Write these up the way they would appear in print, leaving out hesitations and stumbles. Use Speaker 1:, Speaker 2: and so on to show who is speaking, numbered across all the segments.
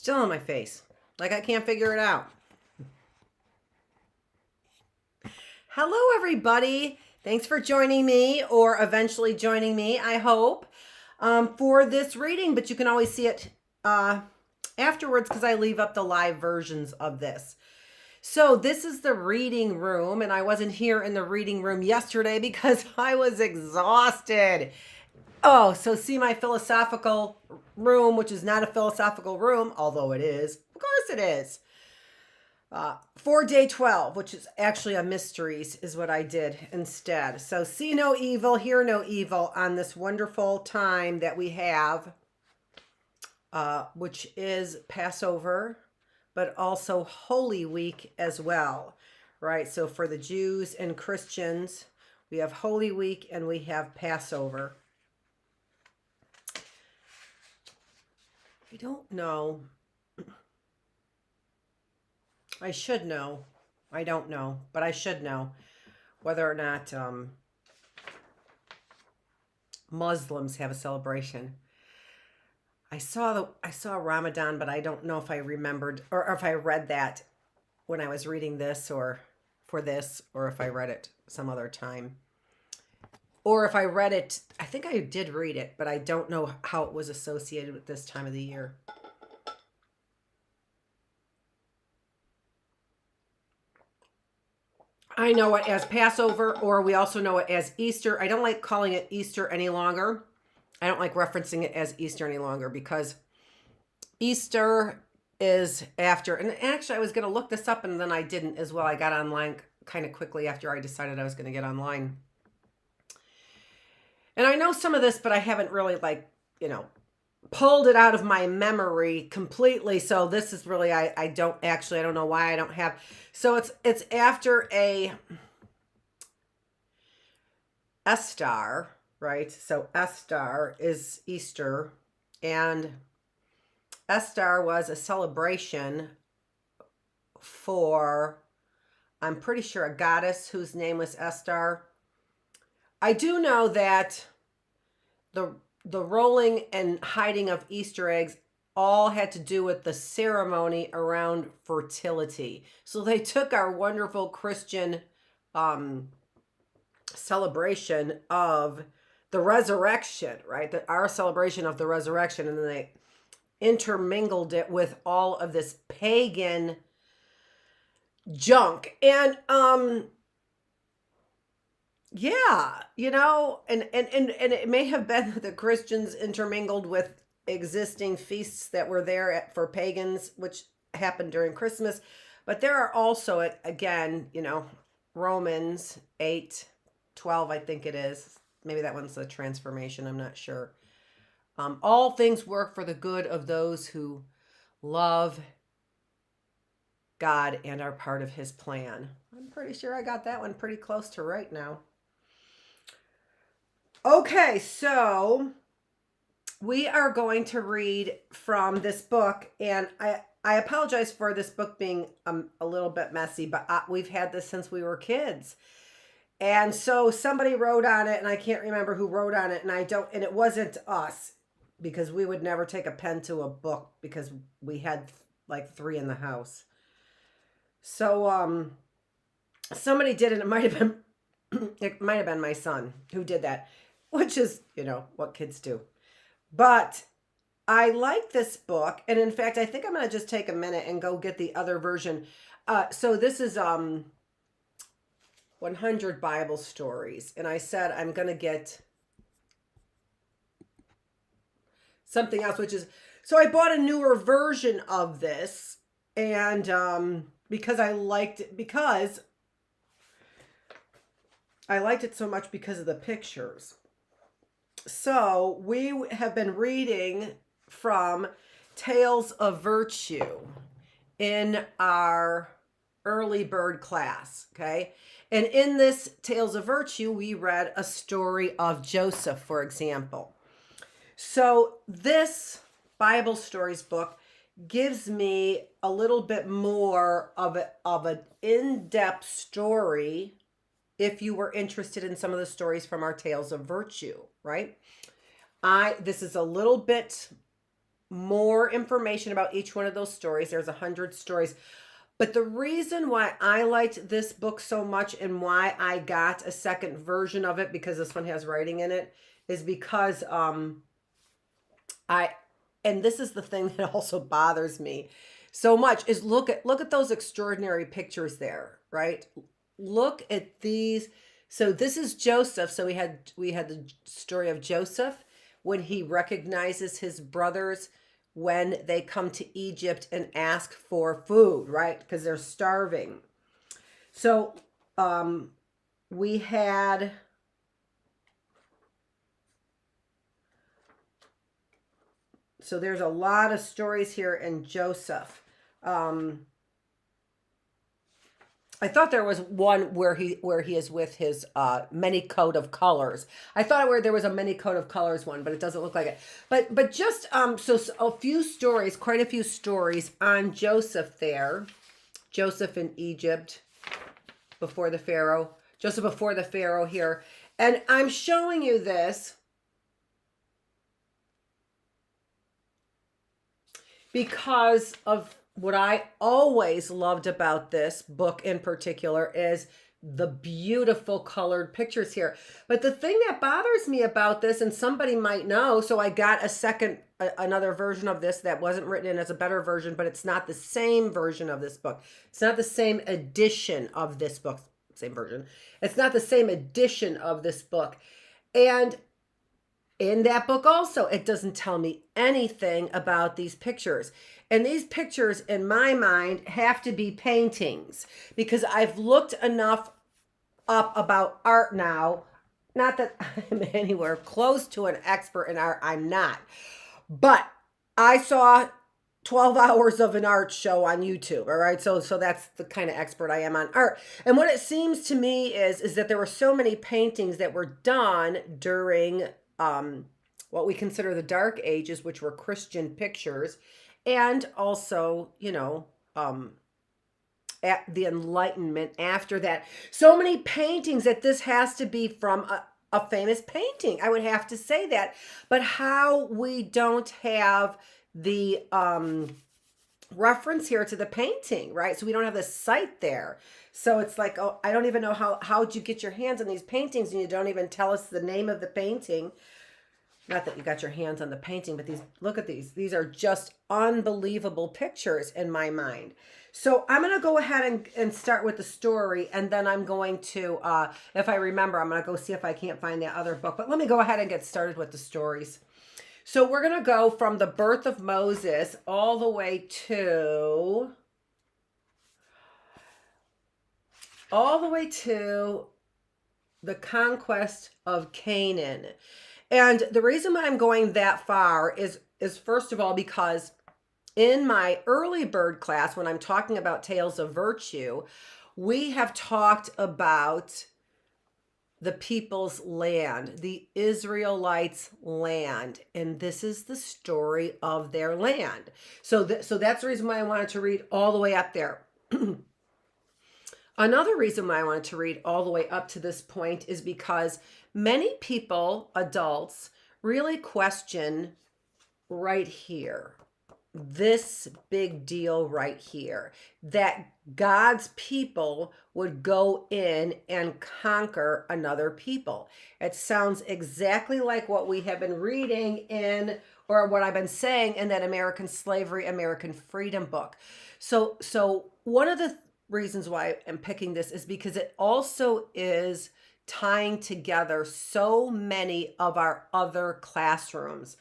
Speaker 1: Still on my face. Like I can't figure it out. Hello, everybody. Thanks for joining me or eventually joining me, I hope, for this reading. But you can always see it afterwards because I leave up the live versions of this. So this is the reading room, and I wasn't here in the reading room yesterday because I was exhausted. Oh, so see my philosophical room, which is not a philosophical room, although it is. Of course it is. For day 12, which is actually a mysteries, is what I did instead. So see no evil, hear no evil on this wonderful time that we have, which is Passover, but also Holy Week as well, right? So for the Jews and Christians, we have Holy Week and we have Passover. I don't know. I should know. I don't know, but I should know whether or not Muslims have a celebration. I saw Ramadan, but I don't know if I remembered or if I read that when I was reading this or for this, or if I read it some other time. Or if I read it, I think I did read it, but I don't know how it was associated with this time of the year. I know it as Passover, or we also know it as Easter. I don't like calling it Easter any longer. I don't like referencing it as Easter any longer because Easter is after. And actually, I was going to look this up and then I didn't as well. I got online kind of quickly after I decided I was going to get online. And I know some of this, but I haven't really pulled it out of my memory completely. So this is really, I don't know why I don't have. So it's after a Estar, right? So Estar is Easter, and Estar was a celebration for, I'm pretty sure, a goddess whose name was Estar. I do know that the rolling and hiding of Easter eggs all had to do with the ceremony around fertility. So they took our wonderful Christian celebration of the resurrection, right? Our celebration of the resurrection, and then they intermingled it with all of this pagan junk. And yeah, and it may have been that the Christians intermingled with existing feasts that were there for pagans, which happened during Christmas. But there are also, again, Romans 8:12, I think it is. Maybe that one's the transformation. I'm not sure. All things work for the good of those who love God and are part of his plan. I'm pretty sure I got that one pretty close to right now. Okay, so we are going to read from this book, and I apologize for this book being a little bit messy, but we've had this since we were kids. And so somebody wrote on it, and I can't remember who wrote on it, and it wasn't us, because we would never take a pen to a book because we had like 3 in the house. So somebody did it. It might have been my son who did that, which is, what kids do. But I like this book. And in fact, I think I'm going to just take a minute and go get the other version. So this is 100 Bible stories. And I said I'm going to get something else, so I bought a newer version of this. And because I liked it so much because of the pictures. So we have been reading from Tales of Virtue in our early bird class, okay? And in this Tales of Virtue, we read a story of Joseph, for example. So this Bible stories book gives me a little bit more of an in-depth story if you were interested in some of the stories from our Tales of Virtue, right? This is a little bit more information about each one of those stories. There's 100 stories. But the reason why I liked this book so much and why I got a second version of it, because this one has writing in it, is because and this is the thing that also bothers me so much, is look at those extraordinary pictures there, right? Look at these. So this is Joseph. So we had the story of Joseph when he recognizes his brothers when they come to Egypt and ask for food, right? Because they're starving. So we had so there's a lot of stories here in Joseph. I thought there was one where he is with his many coat of colors. I thought where there was a many coat of colors one, but it doesn't look like it. But just so a few stories, quite a few stories on Joseph there. Joseph in Egypt before the Pharaoh. Joseph before the Pharaoh here. And I'm showing you this because of what I always loved about this book in particular is the beautiful colored pictures here. But the thing that bothers me about this, and somebody might know, so I got another version of this that wasn't written in as a better version, but it's not the same version of this book. It's not the same edition of this book. Same version. It's not the same edition of this book. And in that book also, it doesn't tell me anything about these pictures. And these pictures, in my mind, have to be paintings because I've looked enough up about art now. Not that I'm anywhere close to an expert in art. I'm not. But I saw 12 hours of an art show on YouTube. All right. So that's the kind of expert I am on art. And what it seems to me is that there were so many paintings that were done during what we consider the Dark Ages, which were Christian pictures, and also, at the Enlightenment after that. So many paintings that this has to be from a famous painting. I would have to say that. But how we don't have the reference here to the painting, right? So we don't have the site there. So it's like, oh, I don't even know how'd you get your hands on these paintings and you don't even tell us the name of the painting. Not that you got your hands on the painting, but look at these. These are just unbelievable pictures in my mind. So I'm going to go ahead and start with the story. And then I'm going to, if I remember, I'm going to go see if I can't find that other book. But let me go ahead and get started with the stories. So we're going to go from the birth of Moses all the way to the conquest of Canaan. And the reason why I'm going that far is first of all, because in my early bird class, when I'm talking about tales of virtue, we have talked about the people's land, the Israelites' land. And this is the story of their land. So that's the reason why I wanted to read all the way up there. Another reason why I wanted to read all the way up to this point is because many people, adults, really question right here, this big deal right here, that God's people would go in and conquer another people. It sounds exactly like what we have been reading in, or what I've been saying in that American Slavery, American Freedom book. So one of the reasons why I'm picking this is because it also is tying together so many of our other classrooms.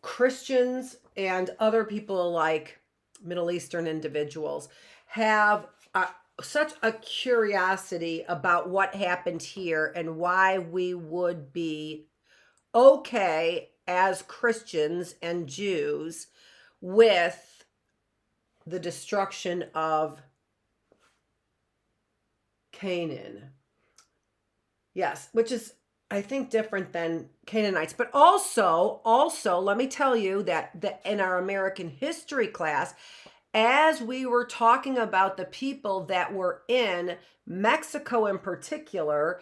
Speaker 1: Christians and other people like Middle Eastern individuals have such a curiosity about what happened here and why we would be okay as Christians and Jews with the destruction of Canaan. Yes, which is, I think, different than Canaanites. But also, let me tell you that in our American history class, as we were talking about the people that were in Mexico in particular,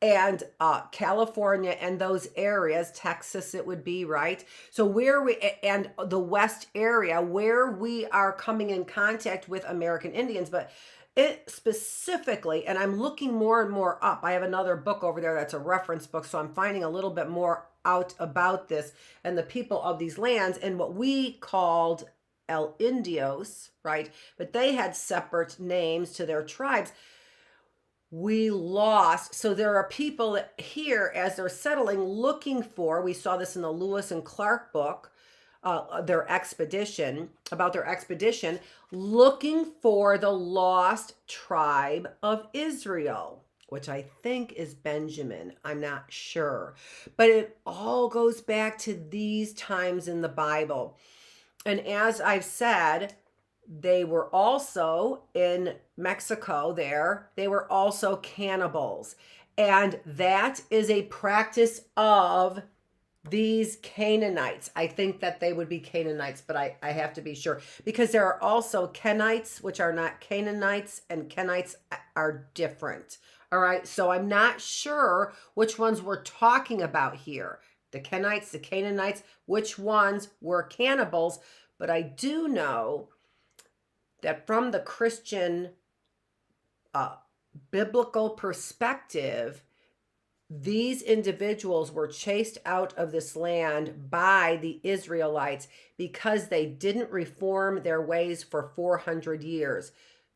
Speaker 1: and California and those areas, Texas it would be, right? So where we, and the West area where we are coming in contact with American Indians, but it specifically, and I'm looking more and more up. I have another book over there that's a reference book, so I'm finding a little bit more out about this and the people of these lands and what we called El Indios, right? But they had separate names to their tribes. We lost. So there are people here as they're settling looking for, we saw this in the Lewis and Clark book, their expedition, about their expedition, looking for the lost tribe of Israel, which I think is Benjamin. I'm not sure. But it all goes back to these times in the Bible. And as I've said, they were also in Mexico there. They were also cannibals. And that is a practice of these Canaanites. I think that they would be Canaanites, but I have to be sure. Because there are also Kenites, which are not Canaanites, and Kenites are different. All right, so I'm not sure which ones we're talking about here. The Kenites, the Canaanites, which ones were cannibals. But I do know that from the Christian biblical perspective, these individuals were chased out of this land by the Israelites because they didn't reform their ways for 400 years.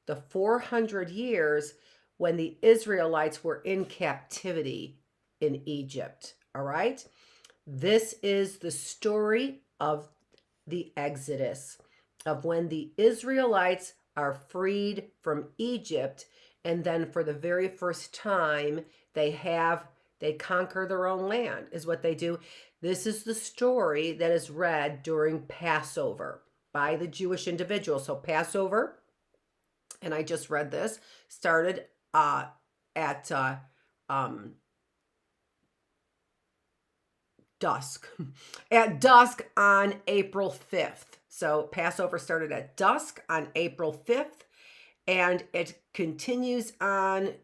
Speaker 1: The 400 years when the Israelites were in captivity in Egypt. All right? This is the story of the Exodus, of when the Israelites are freed from Egypt, and then for the very first time they conquer their own land, is what they do. This is the story that is read during Passover by the Jewish individuals. So Passover, and I just read this, started at dusk. At dusk on April 5th. So Passover started at dusk on April 5th, and it continues on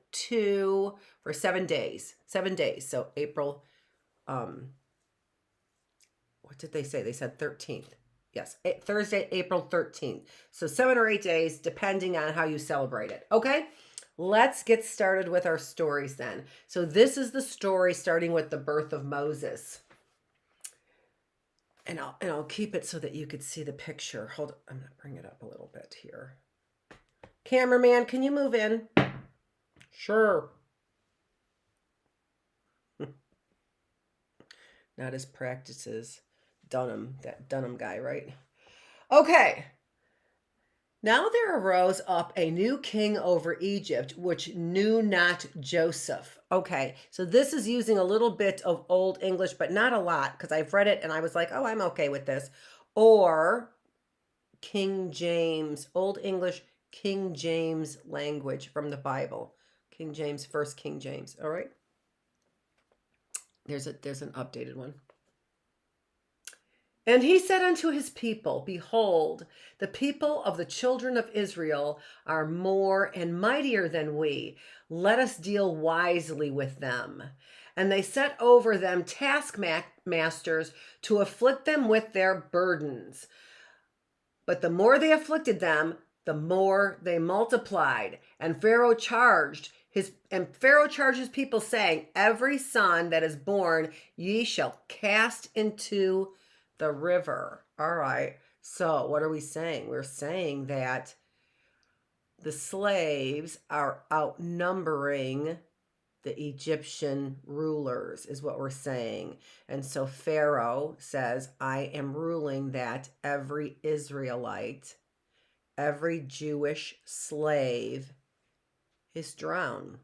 Speaker 1: for 7 days. 7 days. So April, what did they say? They said 13th. Yes, Thursday, April 13th. So 7 or 8 days, depending on how you celebrate it. Okay, let's get started with our stories then. So this is the story starting with the birth of Moses. And I'll keep it so that you could see the picture. Hold on, I'm going to bring it up a little bit here. Cameraman, can you move in? Sure. Not as practices. Dunham, that Dunham guy, right? Okay. Now there arose up a new king over Egypt, which knew not Joseph. Okay, so this is using a little bit of Old English, but not a lot, because I've read it and I was like, oh, I'm okay with this. Or King James, Old English, King James language from the Bible. King James, first King James, all right? There's an updated one. And he said unto his people, behold, the people of the children of Israel are more and mightier than we. Let us deal wisely with them. And they set over them taskmasters to afflict them with their burdens. But the more they afflicted them, the more they multiplied. And Pharaoh charged his people, saying, every son that is born ye shall cast into the river. All right. So what are we saying? We're saying that the slaves are outnumbering the Egyptian rulers, is what we're saying. And so Pharaoh says, I am ruling that every Israelite, every Jewish slave is drowned.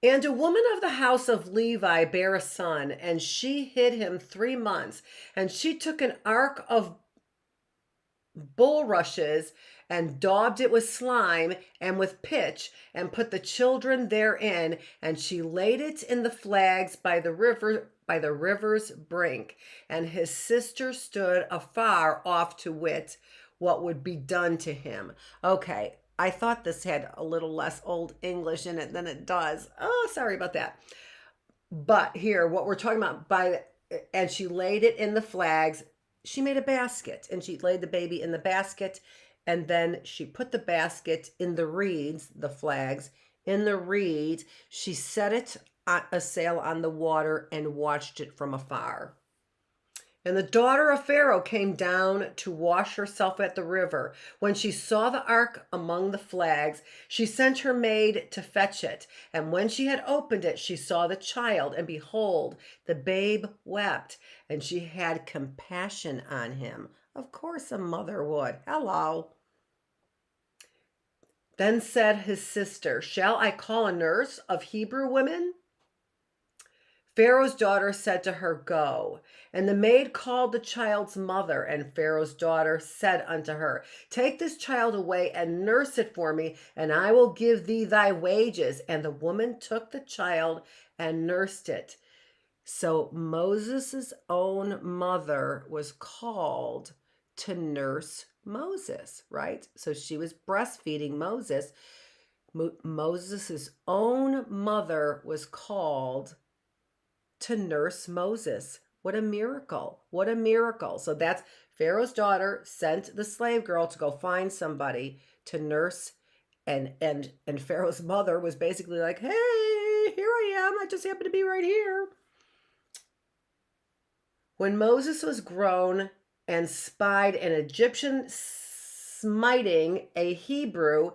Speaker 1: And a woman of the house of Levi bare a son, and she hid him 3 months. And she took an ark of bulrushes and daubed it with slime and with pitch, and put the children therein. And she laid it in the flags by the river's brink. And his sister stood afar off to wit what would be done to him. Okay, I thought this had a little less old English in it than it does. Oh, sorry about that. But here, what we're talking about and she laid it in the flags. She made a basket and she laid the baby in the basket. And then she put the basket in the reeds, the flags, in the reeds. She set it on a sail on the water and watched it from afar. And the daughter of Pharaoh came down to wash herself at the river. When she saw the ark among the flags, she sent her maid to fetch it. And when she had opened it, she saw the child, and behold, the babe wept, and she had compassion on him. Of course, a mother would. Hello. Then said his sister, "Shall I call a nurse of Hebrew women?" Pharaoh's daughter said to her, "Go." And the maid called the child's mother, and Pharaoh's daughter said unto her, "Take this child away and nurse it for me, and I will give thee thy wages." And the woman took the child and nursed it. So Moses' own mother was called to nurse Moses, right? So she was breastfeeding Moses. Moses' own mother was called to nurse Moses. What a miracle. What a miracle. So that's Pharaoh's daughter sent the slave girl to go find somebody to nurse, and Pharaoh's mother was basically like, "Hey, here I am. I just happen to be right here." When Moses was grown and spied an Egyptian smiting a Hebrew,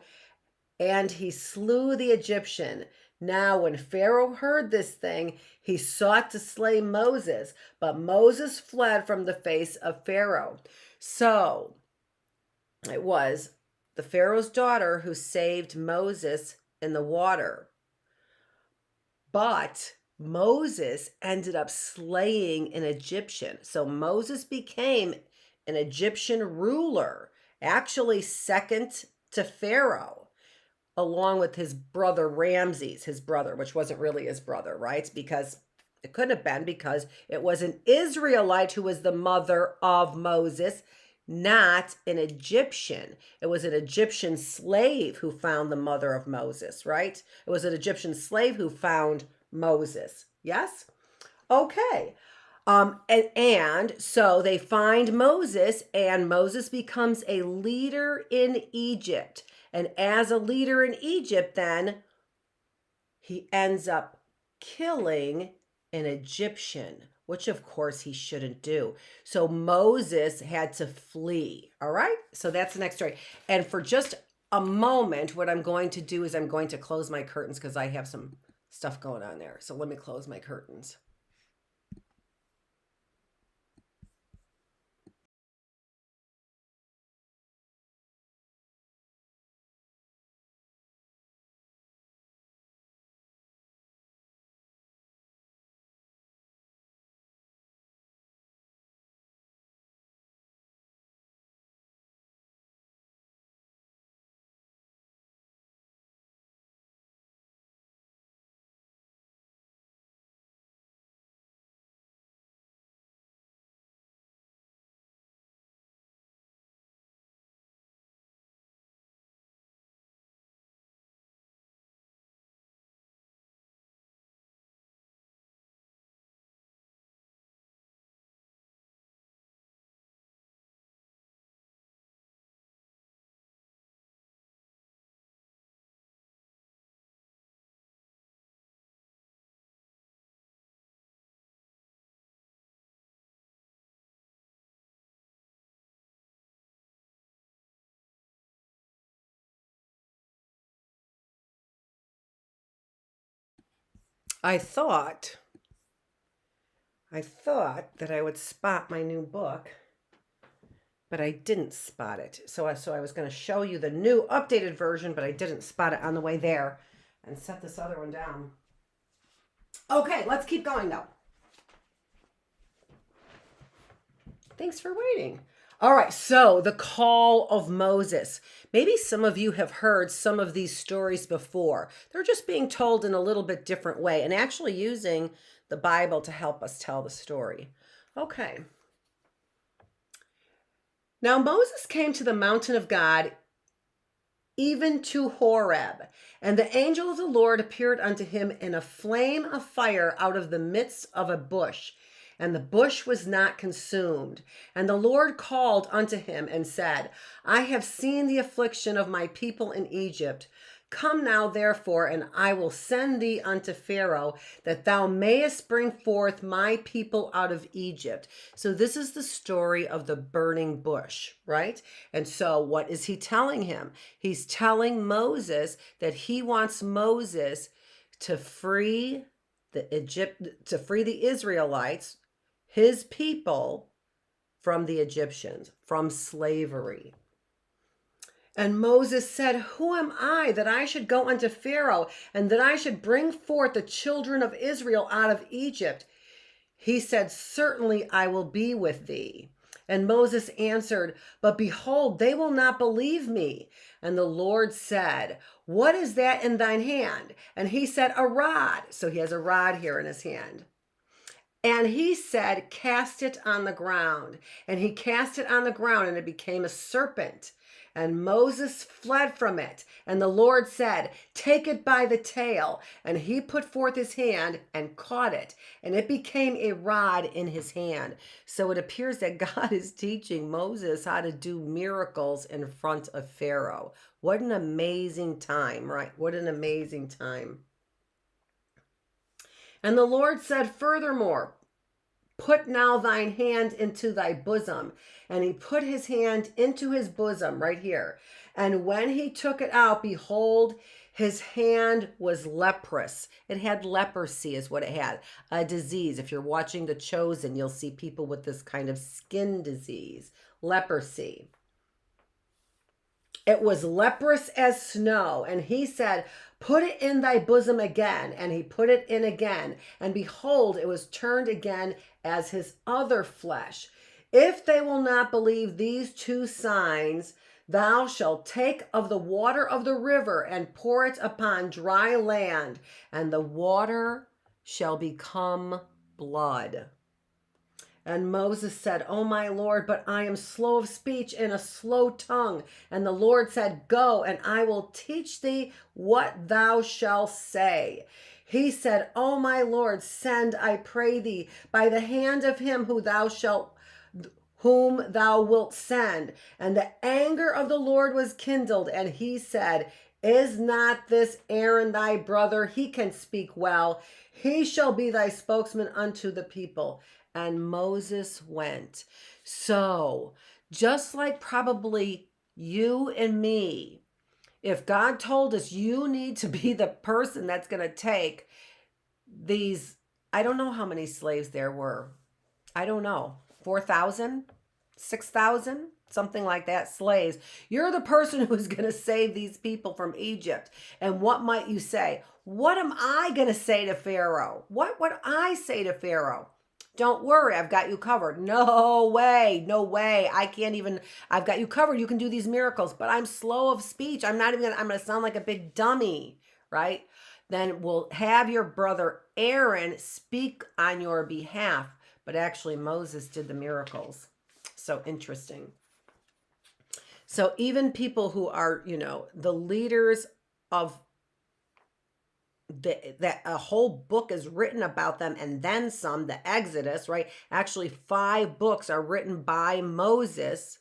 Speaker 1: and he slew the Egyptian. Now, when Pharaoh heard this thing, he sought to slay Moses, but Moses fled from the face of Pharaoh. So it was the Pharaoh's daughter who saved Moses in the water. But Moses ended up slaying an Egyptian. So Moses became an Egyptian ruler, actually second to Pharaoh, along with his brother Ramses, his brother, which wasn't really his brother, right? Because it couldn't have been, because it was an Israelite who was the mother of Moses, not an Egyptian. It was an Egyptian slave who found the mother of Moses, right? It was an Egyptian slave who found Moses. Yes? Okay. And so they find Moses, and Moses becomes a leader in Egypt. And as a leader in Egypt, then he ends up killing an Egyptian, which of course he shouldn't do. So Moses had to flee. All right. So that's the next story. And for just a moment, what I'm going to do is I'm going to close my curtains because I have some stuff going on there. So let me close my curtains. I thought that I would spot my new book, but I didn't spot it. So I was going to show you the new updated version, but I didn't spot it on the way there, and set this other one down. Okay, let's keep going though. Thanks for waiting. All right, so the call of Moses. Maybe some of you have heard some of these stories before. They're just being told in a little bit different way and actually using the Bible to help us tell the story. Okay. Now Moses came to the mountain of God even to Horeb. And the angel of the Lord appeared unto him in a flame of fire out of the midst of a bush. And the bush was not consumed. And the Lord called unto him and said, I have seen the affliction of my people in Egypt. Come now, therefore, and I will send thee unto Pharaoh, that thou mayest bring forth my people out of Egypt. So this is the story of the burning bush, right? And so what is he telling him? He's telling Moses that he wants Moses to free the Israelites, his people, from the Egyptians, from slavery. And Moses said, who am I that I should go unto Pharaoh, and that I should bring forth the children of Israel out of Egypt? He said, certainly I will be with thee. And Moses answered, but behold, they will not believe me. And the Lord said, what is that in thine hand? And he said, a rod. So he has a rod here in his hand. And he said, cast it on the ground. And he cast it on the ground, and it became a serpent. And Moses fled from it. And the Lord said, take it by the tail. And he put forth his hand and caught it. And it became a rod in his hand. So it appears that God is teaching Moses how to do miracles in front of Pharaoh. What an amazing time, right? What an amazing time. And the Lord said, furthermore, put now thine hand into thy bosom. And he put his hand into his bosom right here. And when he took it out, behold, his hand was leprous. It had leprosy is what it had, a disease. If you're watching The Chosen, you'll see people with this kind of skin disease, leprosy. It was leprous as snow. And he said, put it in thy bosom again. And he put it in again. And behold, it was turned again as his other flesh. If they will not believe these two signs, thou shalt take of the water of the river and pour it upon dry land, and the water shall become blood. And Moses said, O my Lord, but I am slow of speech and a slow tongue. And the Lord said, go, and I will teach thee what thou shalt say. He said, O my Lord, send, I pray thee, by the hand of him whom thou wilt send. And the anger of the Lord was kindled, and he said, is not this Aaron thy brother? He can speak well. He shall be thy spokesman unto the people. And Moses went. So, just like probably you and me, if God told us you need to be the person that's going to take these, I don't know how many slaves there were. I don't know, 4,000, 6,000, something like that, slaves. You're the person who's going to save these people from Egypt. And what might you say? What am I going to say to Pharaoh? What would I say to Pharaoh? Don't worry, I've got you covered. No way, no way. I've got you covered. You can do these miracles, but I'm slow of speech. I'm going to sound like a big dummy, right? Then we'll have your brother Aaron speak on your behalf. But actually Moses did the miracles. So interesting. So even people who are, the leaders of that a whole book is written about them, and then some, the Exodus, right? Actually, 5 books are written by Moses,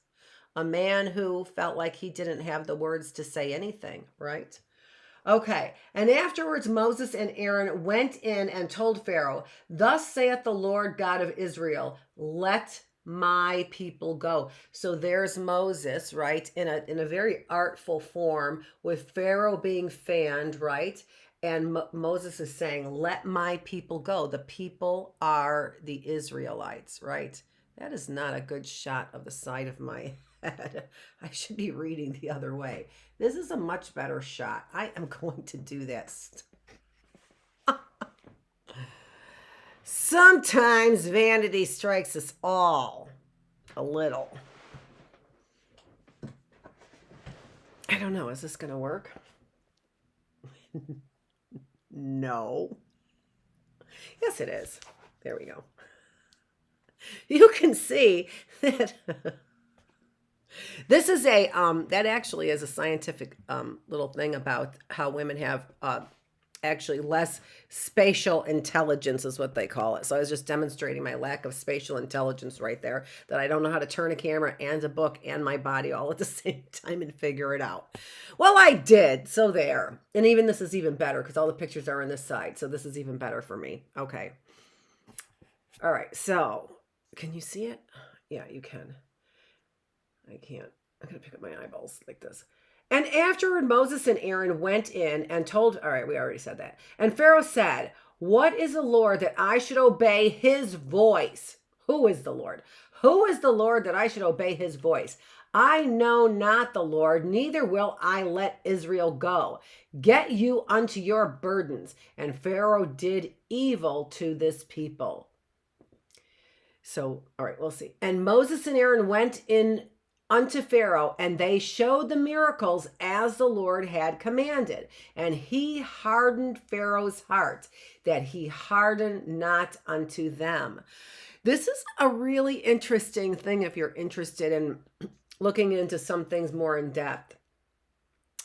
Speaker 1: a man who felt like he didn't have the words to say anything, right? Okay, and afterwards Moses and Aaron went in and told Pharaoh, thus saith the Lord God of Israel, let my people go. So there's Moses, right, in a very artful form, with Pharaoh being fanned, right? And Moses is saying, let my people go. The people are the Israelites, right? That is not a good shot of the side of my head. I should be reading the other way. This is a much better shot. I am going to do that. Sometimes vanity strikes us all a little. I don't know. Is this going to work? No. Yes, it is. There we go. You can see that This is a that actually is a scientific little thing about how women have actually less spatial intelligence is what they call it. So I was just demonstrating my lack of spatial intelligence right there, that I don't know how to turn a camera and a book and my body all at the same time and figure it out. Well, I did. So there. And even this is even better because all the pictures are on this side. So this is even better for me. Okay. All right. So can you see it? Yeah, you can. I can't. I'm going to pick up my eyeballs like this. And afterward, Moses and Aaron went in and told, all right, we already said that. And Pharaoh said, what is the Lord that I should obey his voice? Who is the Lord? Who is the Lord that I should obey his voice? I know not the Lord, neither will I let Israel go. Get you unto your burdens. And Pharaoh did evil to this people. So, all right, we'll see. And Moses and Aaron went in unto Pharaoh, and they showed the miracles as the Lord had commanded. And he hardened Pharaoh's heart, that he hardened not unto them. This is a really interesting thing if you're interested in looking into some things more in depth.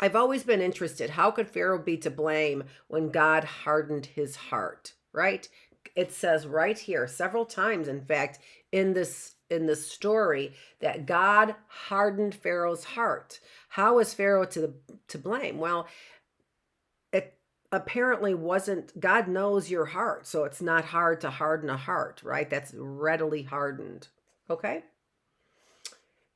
Speaker 1: I've always been interested. How could Pharaoh be to blame when God hardened his heart, right? It says right here several times, in fact, in this story, that God hardened Pharaoh's heart. How is Pharaoh to blame? Well, it apparently wasn't. God knows your heart, so it's not hard to harden a heart, right? That's readily hardened. Okay?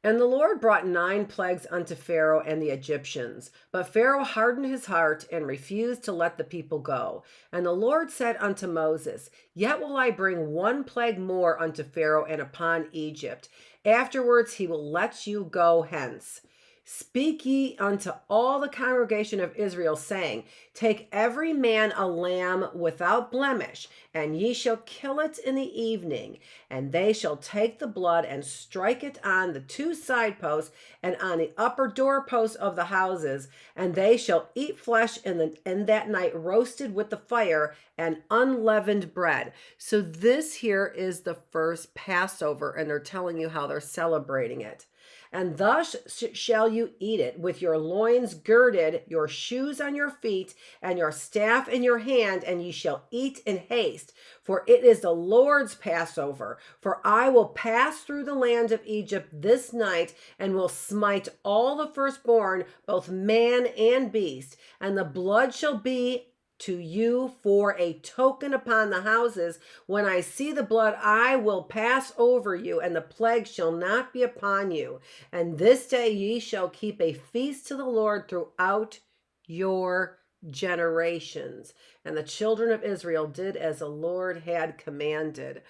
Speaker 1: And the Lord brought 9 plagues unto Pharaoh and the Egyptians. But Pharaoh hardened his heart and refused to let the people go. And the Lord said unto Moses, yet will I bring 1 plague more unto Pharaoh and upon Egypt. Afterwards he will let you go hence. Speak ye unto all the congregation of Israel, saying, take every man a lamb without blemish, and ye shall kill it in the evening. And they shall take the blood and strike it on the 2 side posts and on the upper doorposts of the houses. And they shall eat flesh in that night, roasted with the fire and unleavened bread. So this here is the first Passover, and they're telling you how they're celebrating it. And thus shall you eat it, with your loins girded, your shoes on your feet, and your staff in your hand, and ye shall eat in haste. For it is the Lord's Passover. For I will pass through the land of Egypt this night, and will smite all the firstborn, both man and beast. And the blood shall be to you for a token upon the houses. When I see the blood, I will pass over you, and the plague shall not be upon you. And this day ye shall keep a feast to the Lord throughout your generations. And the children of Israel did as the Lord had commanded.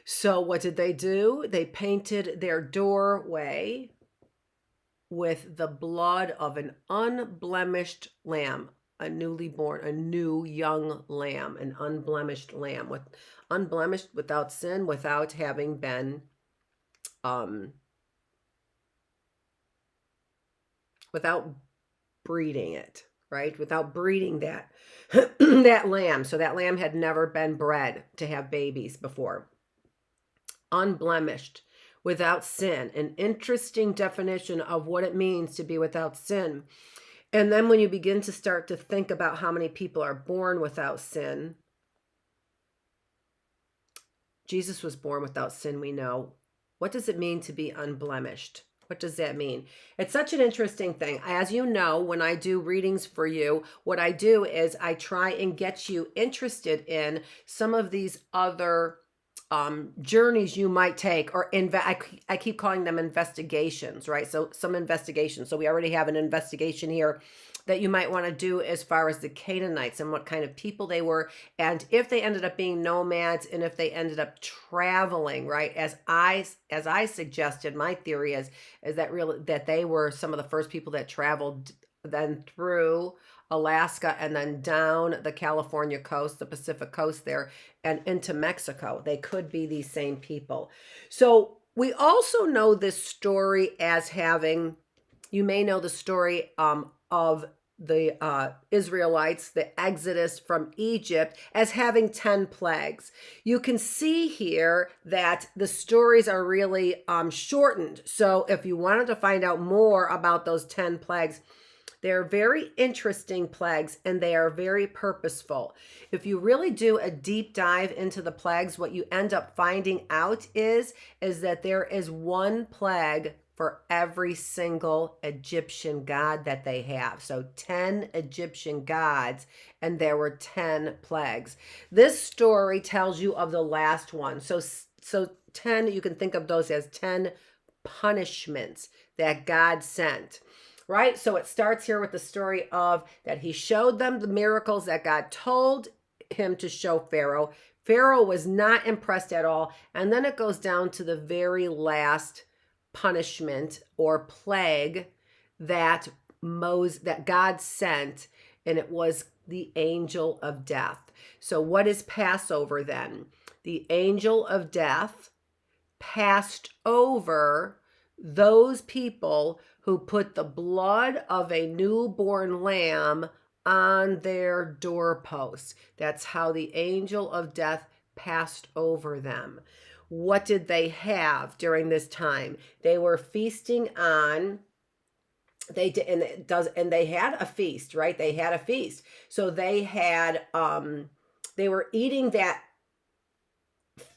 Speaker 1: So what did they do? They painted their doorway with the blood of an unblemished lamb, a newly born, a new young lamb, an unblemished lamb, with unblemished, without sin, without having been without breeding it, right? Without breeding that that lamb. So that lamb had never been bred to have babies before. Unblemished, without sin. An interesting definition of what it means to be without sin. And then when you begin to start to think about how many people are born without sin, Jesus was born without sin, we know. What does it mean to be unblemished? What does that mean? It's such an interesting thing. As you know, when I do readings for you, what I do is I try and get you interested in some of these other journeys you might take, or I keep calling them investigations, right? So some investigations. So we already have an investigation here that you might want to do as far as the Canaanites and what kind of people they were, and if they ended up being nomads, and if they ended up traveling, right? As I suggested, my theory is that they were some of the first people that traveled then through Alaska and then down the California coast, the Pacific coast there, and into Mexico. They could be these same people. So we also know this story as having, you may know the story of the Israelites, the exodus from Egypt, as having 10 plagues. You can see here that the stories are really shortened. So if you wanted to find out more about those 10 plagues, they're very interesting plagues and they are very purposeful. If you really do a deep dive into the plagues, what you end up finding out is that there is one plague for every single Egyptian god that they have. So 10 Egyptian gods, and there were 10 plagues. This story tells you of the last one. So 10, you can think of those as 10 punishments that God sent. Right? So it starts here with the story of that he showed them the miracles that God told him to show Pharaoh. Pharaoh was not impressed at all. And then it goes down to the very last punishment or plague that God sent, and it was the angel of death. So what is Passover then? The angel of death passed over those people who put the blood of a newborn lamb on their doorposts. That's how the angel of death passed over them. What did they have during this time? They were feasting on they had a feast, right? They had a feast. So they had they were eating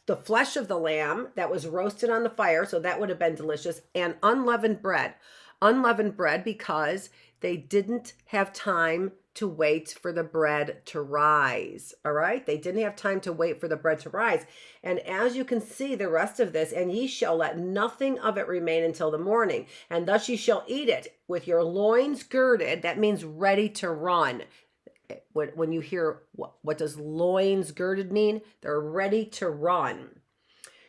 Speaker 1: the flesh of the lamb that was roasted on the fire, so that would have been delicious, and unleavened bread. Unleavened bread because they didn't have time to wait for the bread to rise. All right? They didn't have time to wait for the bread to rise. And as you can see, the rest of this, and ye shall let nothing of it remain until the morning. And thus ye shall eat it with your loins girded. That means ready to run. When you hear what does loins girded mean? They're ready to run.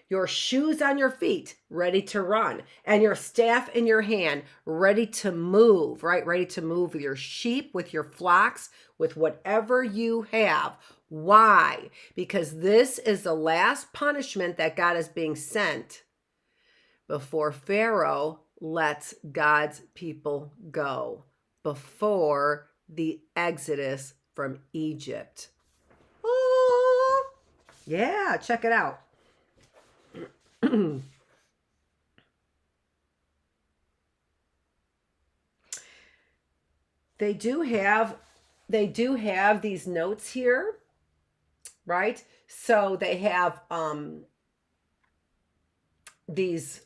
Speaker 1: Your shoes on your feet, ready to run, and your staff in your hand, ready to move, right? Ready to move with your sheep, with your flocks, with whatever you have. Why? Because this is the last punishment that God is being sent before Pharaoh lets God's people go, before the exodus from Egypt. Oh, yeah, check it out. They do have these notes here, right? So they have these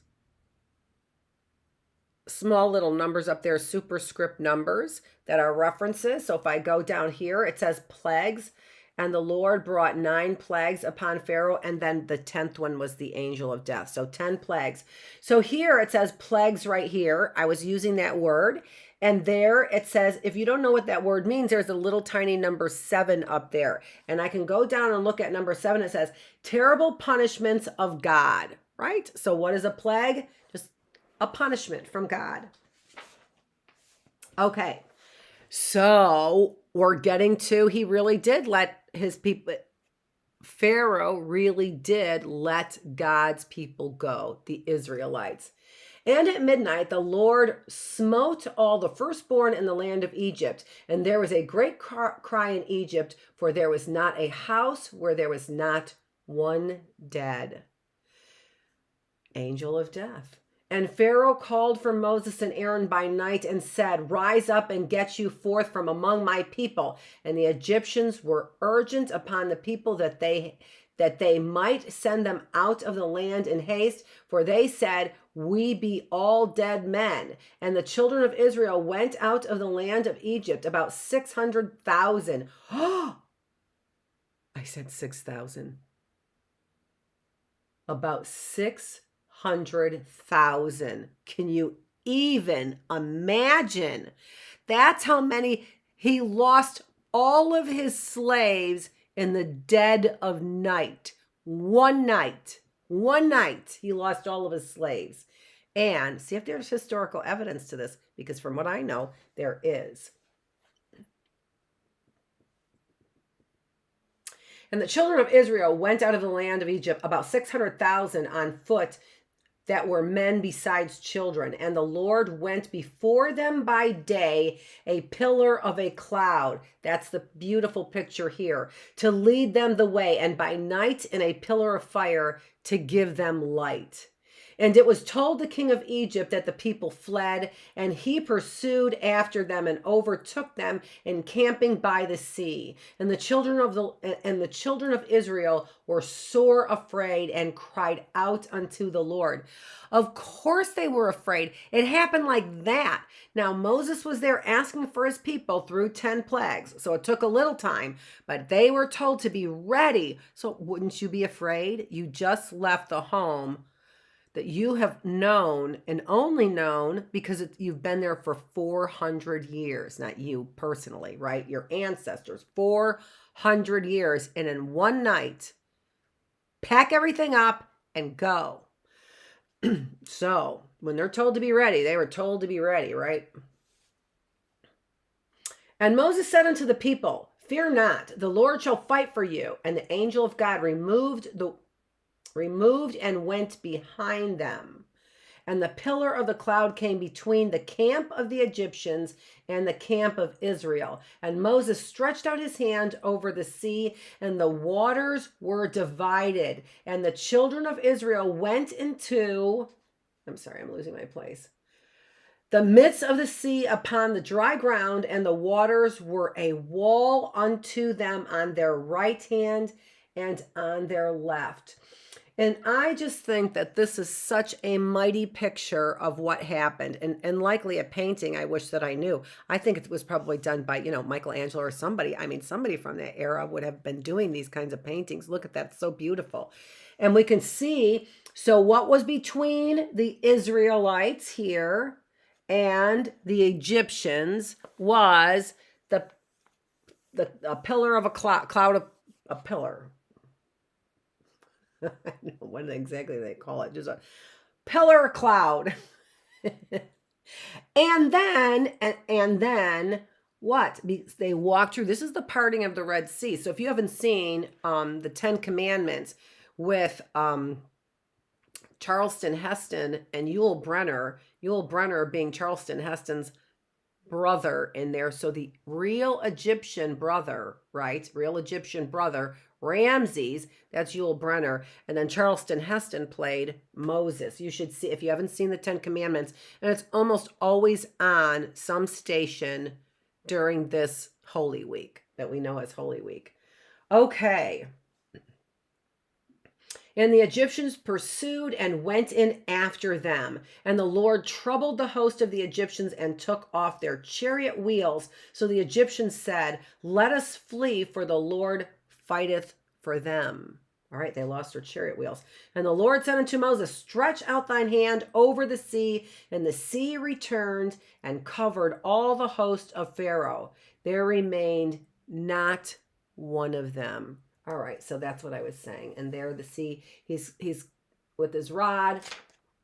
Speaker 1: small little numbers up there, superscript numbers that are references. So if I go down here, it says plagues. And the Lord brought 9 plagues upon Pharaoh, and then the 10th one was the angel of death. So 10 plagues. So here it says plagues right here. I was using that word. And there it says, if you don't know what that word means, there's a little tiny number 7 up there. And I can go down and look at number 7. It says, terrible punishments of God, right? So what is a plague? Just a punishment from God. Okay. So we're getting to, he really did let his people, Pharaoh really did let God's people go, the Israelites. And at midnight, the Lord smote all the firstborn in the land of Egypt. And there was a great cry in Egypt, for there was not a house where there was not one dead. Angel of death. And Pharaoh called for Moses and Aaron by night and said, rise up and get you forth from among my people. And the Egyptians were urgent upon the people that they might send them out of the land in haste, for they said, we be all dead men. And the children of Israel went out of the land of Egypt, about 600,000. Oh, I said 6,000. About 600,000. Can you even imagine? That's how many. He lost all of his slaves in the dead of night. One night he lost all of his slaves. And see if there's historical evidence to this, because from what I know, there is. And the children of Israel went out of the land of Egypt, about 600,000 on foot. that were men besides children. And the Lord went before them by day, a pillar of a cloud. That's the beautiful picture here, to lead them the way, and by night in a pillar of fire to give them light. And it was told the king of Egypt that the people fled, and he pursued after them and overtook them, encamping by the sea. And the children of Israel were sore afraid and cried out unto the Lord. Of course they were afraid. It happened like that. Now Moses was there asking for his people through 10 plagues. So it took a little time, but they were told to be ready. So wouldn't you be afraid? You just left the home that you have known and only known because you've been there for 400 years. Not you personally, right? Your ancestors, 400 years. And in one night, pack everything up and go. So when they're told to be ready, they were told to be ready, right? And Moses said unto the people, fear not, the Lord shall fight for you. And the angel of God removed and went behind them. And the pillar of the cloud came between the camp of the Egyptians and the camp of Israel. And Moses stretched out his hand over the sea, and the waters were divided. And the children of Israel went into, I'm losing my place, the midst of the sea upon the dry ground, and the waters were a wall unto them on their right hand and on their left. And I just think that this is such a mighty picture of what happened, and likely a painting I wish that I knew. I think it was probably done by, Michelangelo or somebody. I mean, somebody from that era would have been doing these kinds of paintings. Look at that, so beautiful. And we can see, so what was between the Israelites here and the Egyptians was a pillar of a cloud of a pillar. I don't know what exactly they call it. Just a pillar cloud. and then what? They walked through. This is the parting of the Red Sea. So if you haven't seen the 10 Commandments with Charlton Heston and Yul Brynner being Charlton Heston's brother in there. So the real Egyptian brother, right? Real Egyptian brother, Ramses, that's Yul Brynner. And then Charlton Heston played Moses. You should see, if you haven't seen the 10 Commandments, and it's almost always on some station during this Holy Week that we know as Holy Week. Okay. And the Egyptians pursued and went in after them. And the Lord troubled the host of the Egyptians and took off their chariot wheels. So the Egyptians said, let us flee, for the Lord fighteth for them. All right, they lost their chariot wheels. And the Lord said unto Moses, stretch out thine hand over the sea. And the sea returned and covered all the host of Pharaoh. There remained not one of them. All right, so that's what I was saying. And there the sea, he's with his rod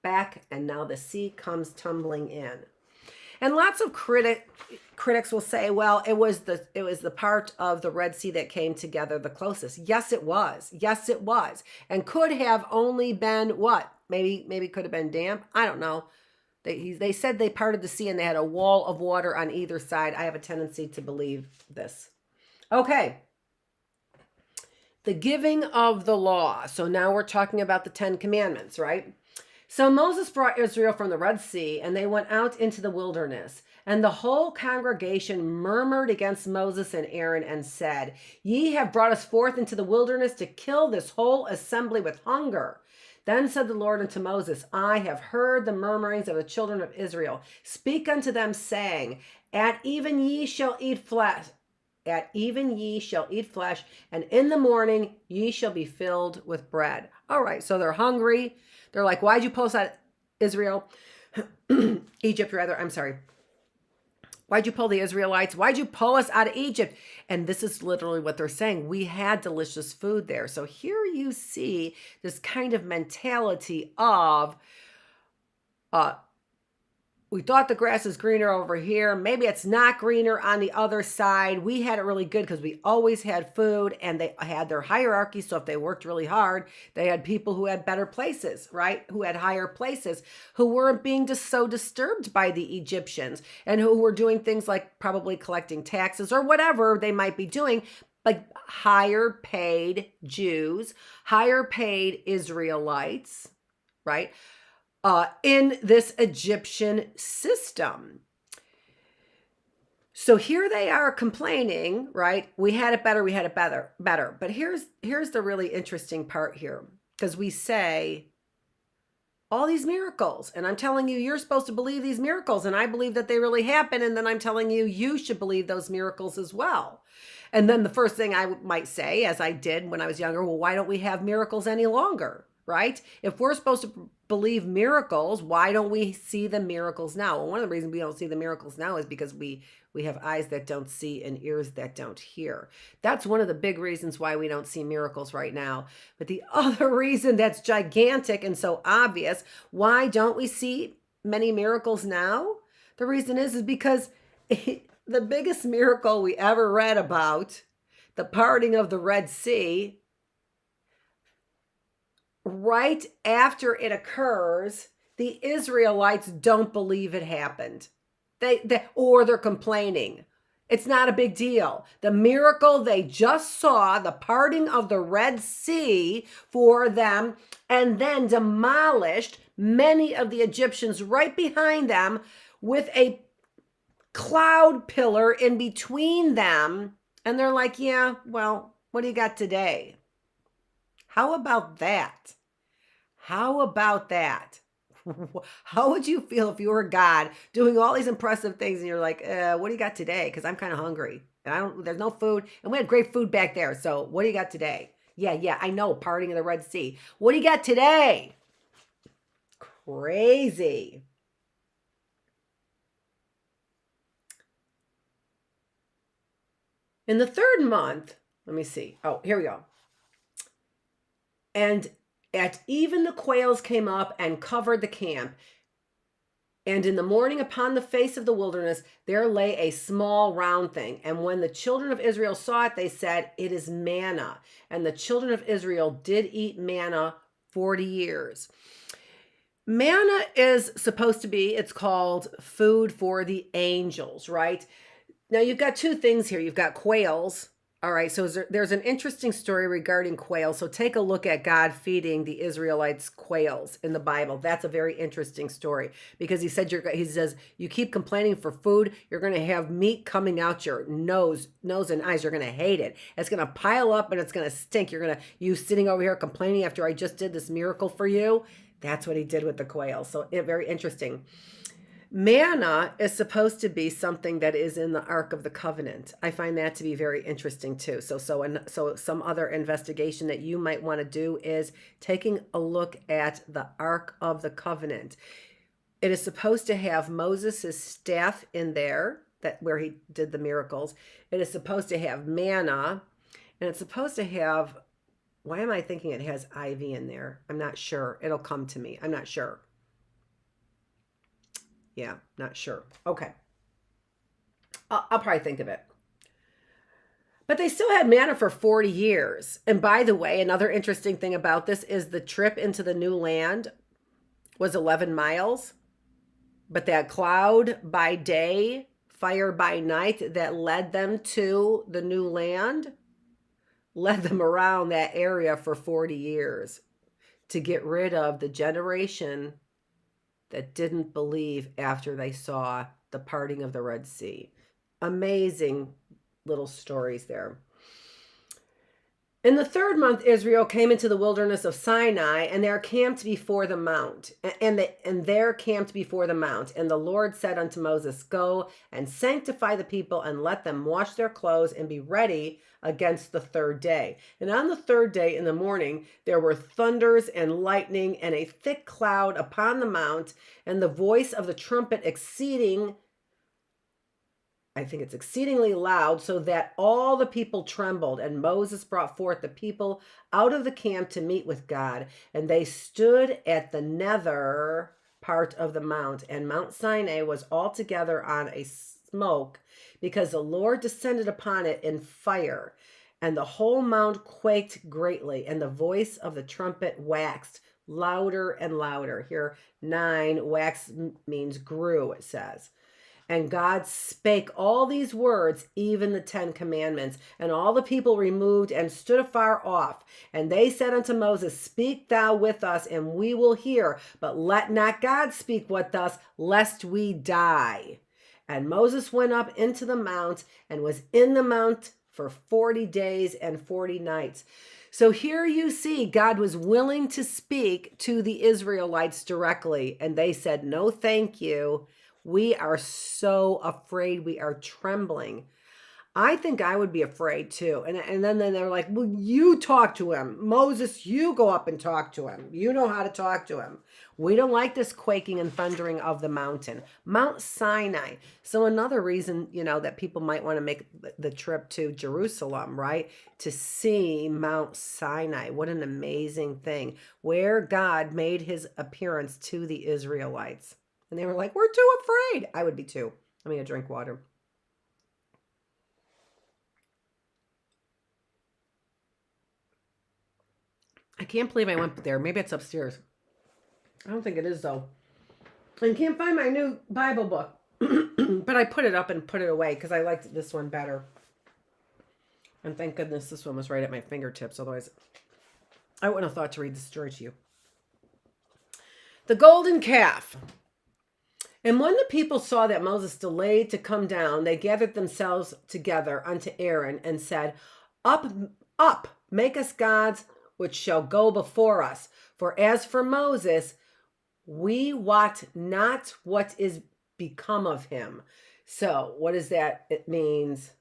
Speaker 1: back, and now the sea comes tumbling in. And lots of critics will say, well, it was the part of the Red Sea that came together the closest. Yes, it was. Yes, it was. And could have only been what? Maybe could have been damp. I don't know. They said they parted the sea and they had a wall of water on either side. I have a tendency to believe this. Okay. The giving of the law. So now we're talking about the 10 Commandments, right? So Moses brought Israel from the Red Sea, and they went out into the wilderness. And the whole congregation murmured against Moses and Aaron and said, ye have brought us forth into the wilderness to kill this whole assembly with hunger. Then said the Lord unto Moses, I have heard the murmurings of the children of Israel. Speak unto them, saying, at even ye shall eat flesh. At even ye shall eat flesh, and in the morning ye shall be filled with bread. All right, so they're hungry. They're like, why'd you pull us out of Israel? Egypt, rather. I'm sorry. Why'd you pull the Israelites? Why'd you pull us out of Egypt? And this is literally what they're saying. We had delicious food there. So here you see this kind of mentality of we thought the grass is greener over here. Maybe it's not greener on the other side. We had it really good because we always had food, and they had their hierarchy. So if they worked really hard, they had people who had better places, right? Who had higher places, who weren't being just so disturbed by the Egyptians, and who were doing things like probably collecting taxes or whatever they might be doing, like higher paid Jews, higher paid Israelites, right? In this Egyptian system. So here they are complaining, right? We had it better, we had it better. But here's the really interesting part here, because we say all these miracles, and I'm telling you, you're supposed to believe these miracles, and I believe that they really happen, and then I'm telling you, you should believe those miracles as well. And then the first thing I might say, as I did when I was younger, well, why don't we have miracles any longer? Right? If we're supposed to believe miracles, why don't we see the miracles now? Well, one of the reasons we don't see the miracles now is because we have eyes that don't see and ears that don't hear. That's one of the big reasons why we don't see miracles right now. But the other reason that's gigantic and so obvious, why don't we see many miracles now? The reason is because the biggest miracle we ever read about, the parting of the Red Sea, right after it occurs, the Israelites don't believe it happened. Or they're complaining. It's not a big deal. The miracle they just saw, the parting of the Red Sea for them, and then demolished many of the Egyptians right behind them with a cloud pillar in between them. And they're like, yeah, well, what do you got today? How about that? How about that? How would you feel if you were God doing all these impressive things and you're like, what do you got today? Because I'm kind of hungry and there's no food, and we had great food back there. So what do you got today? Yeah, I know, parting of the Red Sea. What do you got today? Crazy. In the third month, let me see. Oh, here we go. And at even the quails came up and covered the camp. And in the morning upon the face of the wilderness, there lay a small round thing. And when the children of Israel saw it, they said, it is manna. And the children of Israel did eat manna 40 years. Manna is supposed to be, it's called food for the angels, right? Now you've got two things here. You've got quails. All right, so there's an interesting story regarding quails. So take a look at God feeding the Israelites quails in the Bible. That's a very interesting story, because he says, you keep complaining for food, you're going to have meat coming out your nose and eyes. You're going to hate it. It's going to pile up and it's going to stink. You sitting over here complaining after I just did this miracle for you. That's what he did with the quails. So very interesting. Manna is supposed to be something that is in the Ark of the Covenant. I find that to be very interesting too. So some other investigation that you might want to do is taking a look at the Ark of the Covenant. It is supposed to have Moses' staff in there, where he did the miracles. It is supposed to have manna, and it's supposed to have, why am I thinking it has ivy in there? I'm not sure. It'll come to me. I'm not sure. Yeah, not sure. Okay. I'll probably think of it. But they still had manna for 40 years. And by the way, another interesting thing about this is the trip into the new land was 11 miles. But that cloud by day, fire by night that led them to the new land, led them around that area for 40 years to get rid of the generation that didn't believe after they saw the parting of the Red Sea. Amazing little stories there. In the third month, Israel came into the wilderness of Sinai, and there camped before the mount. And there camped before the mount. And the Lord said unto Moses, go and sanctify the people, and let them wash their clothes and be ready against the third day. And on the third day in the morning, there were thunders and lightning and a thick cloud upon the mount, and the voice of the trumpet exceedingly loud, so that all the people trembled. And Moses brought forth the people out of the camp to meet with God. And they stood at the nether part of the mount, and Mount Sinai was altogether on a smoke, because the Lord descended upon it in fire, and the whole mount quaked greatly, and the voice of the trumpet waxed louder and louder. Here, 9, wax means grew, it says. And God spake all these words, even the 10 commandments. And all the people removed and stood afar off. And they said unto Moses, Speak thou with us, and we will hear. But let not God speak with us, lest we die. And Moses went up into the mount, and was in the mount for 40 days and 40 nights. So here you see God was willing to speak to the Israelites directly. And they said, no, thank you. We are so afraid. We are trembling. I think I would be afraid too. And then they're like, well, you talk to him. Moses, you go up and talk to him. You know how to talk to him. We don't like this quaking and thundering of the mountain. Mount Sinai. So another reason, that people might want to make the trip to Jerusalem, right? To see Mount Sinai. What an amazing thing. Where God made his appearance to the Israelites. And they were like, we're too afraid. I would be too. Let me drink water. I can't believe I went there. Maybe it's upstairs. I don't think it is, though. I can't find my new Bible book. But I put it up and put it away because I liked this one better. And thank goodness this one was right at my fingertips. Otherwise, I wouldn't have thought to read this story to you. The golden calf. And when the people saw that Moses delayed to come down, they gathered themselves together unto Aaron and said, Up, up, make us gods which shall go before us. For as for Moses, we wot not what is become of him. So what is that? It means,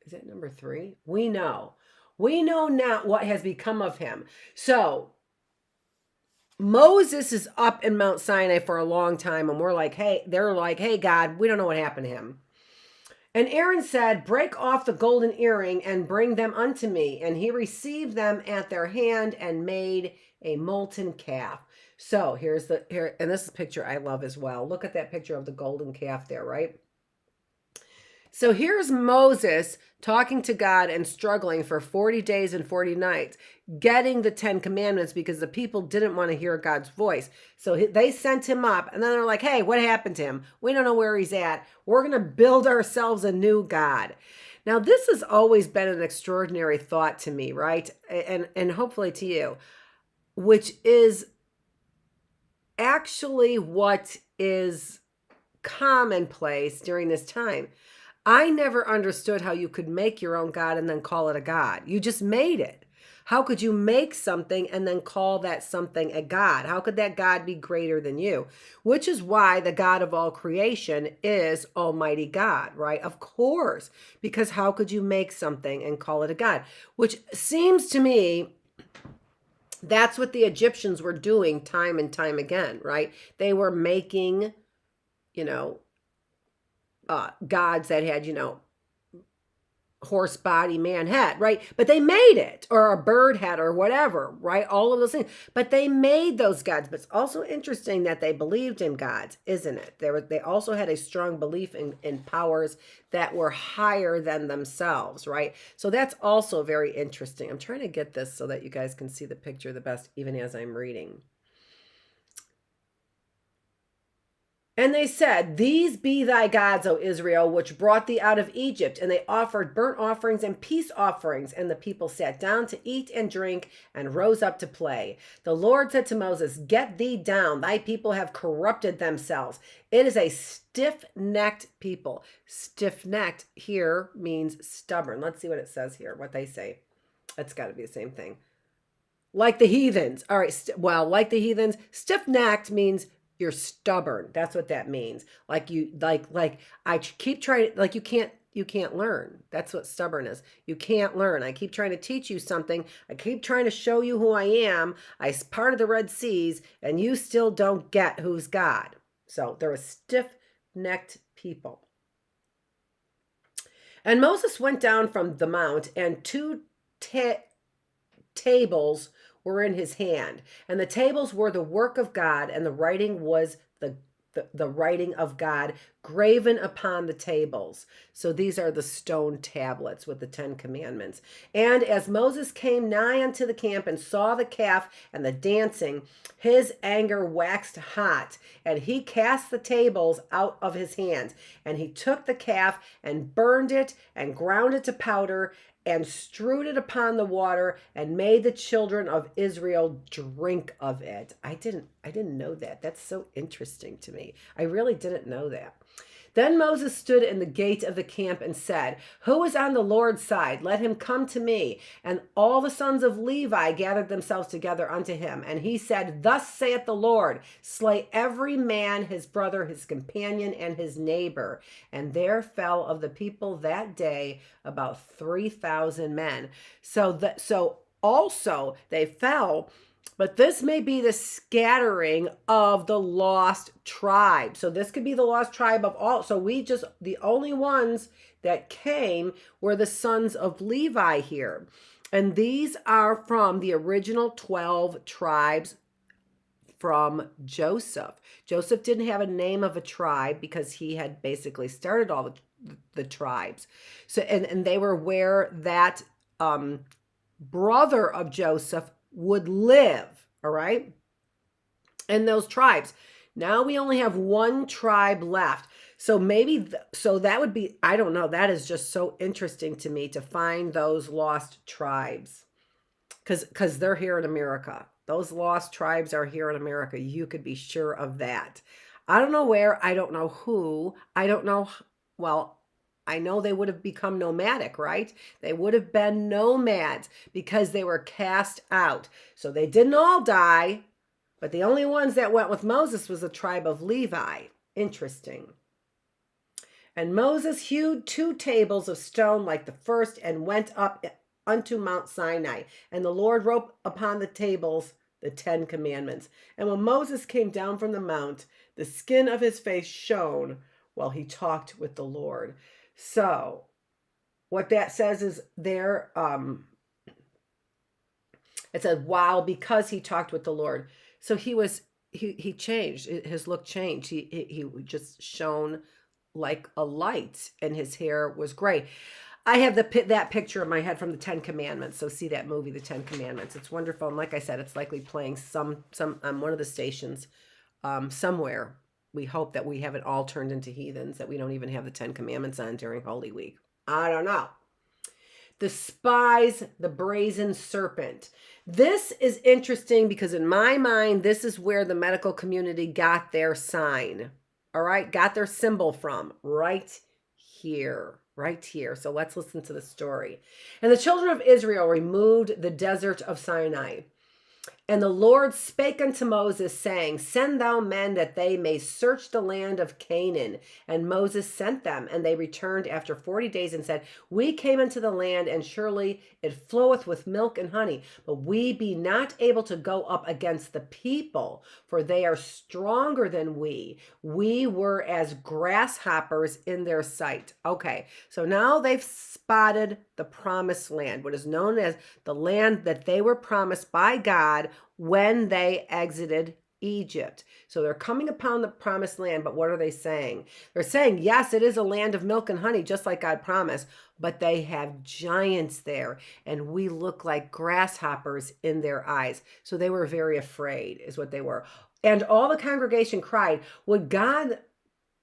Speaker 1: is that number 3? We know not what has become of him. So Moses is up in Mount Sinai for a long time, and they're like, hey, God, we don't know what happened to him. And Aaron said, Break off the golden earring and bring them unto me. And he received them at their hand and made a molten calf. So here, and this is a picture I love as well. Look at that picture of the golden calf there, right? So here's Moses talking to God and struggling for 40 days and 40 nights, getting the 10 commandments because the people didn't want to hear God's voice. So they sent him up, and then they're like, hey, what happened to him? We don't know where he's at. We're going to build ourselves a new God. Now, this has always been an extraordinary thought to me, right? And hopefully to you, which is actually what is commonplace during this time. I never understood how you could make your own God and then call it a God. You just made it. How could you make something and then call that something a God? How could that God be greater than you? Which is why the God of all creation is Almighty God, right? Of course, because how could you make something and call it a God? Which seems to me that's what the Egyptians were doing time and time again, right? They were making, gods that had, horse body, man head, right? But they made it, or a bird head, or whatever, right? All of those things. But they made those gods. But it's also interesting that they believed in gods, isn't it? They also had a strong belief in powers that were higher than themselves, right? So that's also very interesting. I'm trying to get this so that you guys can see the picture the best, even as I'm reading. And they said, These be thy gods, O Israel, which brought thee out of Egypt. And they offered burnt offerings and peace offerings. And the people sat down to eat and drink and rose up to play. The Lord said to Moses, Get thee down. Thy people have corrupted themselves. It is a stiff-necked people. Stiff-necked here means stubborn. Let's see what it says here, what they say. That's got to be the same thing. Like the heathens. All right. Like the heathens, stiff-necked means you're stubborn. That's what that means. Like I keep trying, like you can't learn. That's what stubborn is. You can't learn. I keep trying to teach you something. I keep trying to show you who I am. I part of the Red Seas, and you still don't get who's God. So they're a stiff-necked people. And Moses went down from the mount, and two tables were in his hand, and the tables were the work of God, and the writing was the writing of God graven upon the tables. So these are the stone tablets with the 10 commandments. And as Moses came nigh unto the camp and saw the calf and the dancing, his anger waxed hot, and he cast the tables out of his hands. And he took the calf and burned it and ground it to powder and strewed it upon the water and made the children of Israel drink of it. I didn't know that. That's so interesting to me. I really didn't know that. Then Moses stood in the gate of the camp and said, who is on the Lord's side? Let him come to me. And all the sons of Levi gathered themselves together unto him. And he said, thus saith the Lord, slay every man his brother, his companion, and his neighbor. And there fell of the people that day about 3,000 men. So also they fell. But this may be the scattering of the lost tribe. So this could be the lost tribe of all. So the only ones that came were the sons of Levi here. And these are from the original 12 tribes from Joseph. Joseph didn't have a name of a tribe because he had basically started all the tribes. So, and they were where that brother of Joseph would live, all right? And those tribes. Now we only have one tribe left. So maybe, so that would be, I don't know. That is just so interesting to me to find those lost tribes. Because they're here in America. Those lost tribes are here in America. You could be sure of that. I don't know where. I don't know who. I don't know. Well, I know they would have become nomadic, right? They would have been nomads because they were cast out. So they didn't all die, but the only ones that went with Moses was the tribe of Levi. Interesting. And Moses hewed 2 tables of stone like the first and went up unto Mount Sinai. And the Lord wrote upon the tables the 10 commandments. And when Moses came down from the mount, the skin of his face shone while he talked with the Lord. So what that says is there, it says, wow, because he talked with the Lord. So he changed, his look changed. He just shone like a light and his hair was gray. I have that picture in my head from the 10 Commandments. So see that movie, the 10 Commandments. It's wonderful. And like I said, it's likely playing some on one of the stations somewhere. We hope that we haven't all turned into heathens, that we don't even have the 10 Commandments on during Holy Week. I don't know. Despise the brazen serpent. This is interesting because in my mind, this is where the medical community got their sign. All right, got their symbol from right here. Right here. So let's listen to the story. And the children of Israel removed the desert of Sinai. And the Lord spake unto Moses, saying, send thou men that they may search the land of Canaan. And Moses sent them, and they returned after 40 days and said, we came into the land, and surely it floweth with milk and honey. But we be not able to go up against the people, for they are stronger than we. We were as grasshoppers in their sight. Okay, so now they've spotted the promised land, what is known as the land that they were promised by God when they exited Egypt. So they're coming upon the promised land, but what are they saying? They're saying, yes, it is a land of milk and honey, just like God promised, but they have giants there, and we look like grasshoppers in their eyes. So they were very afraid, is what they were. And all the congregation cried, would God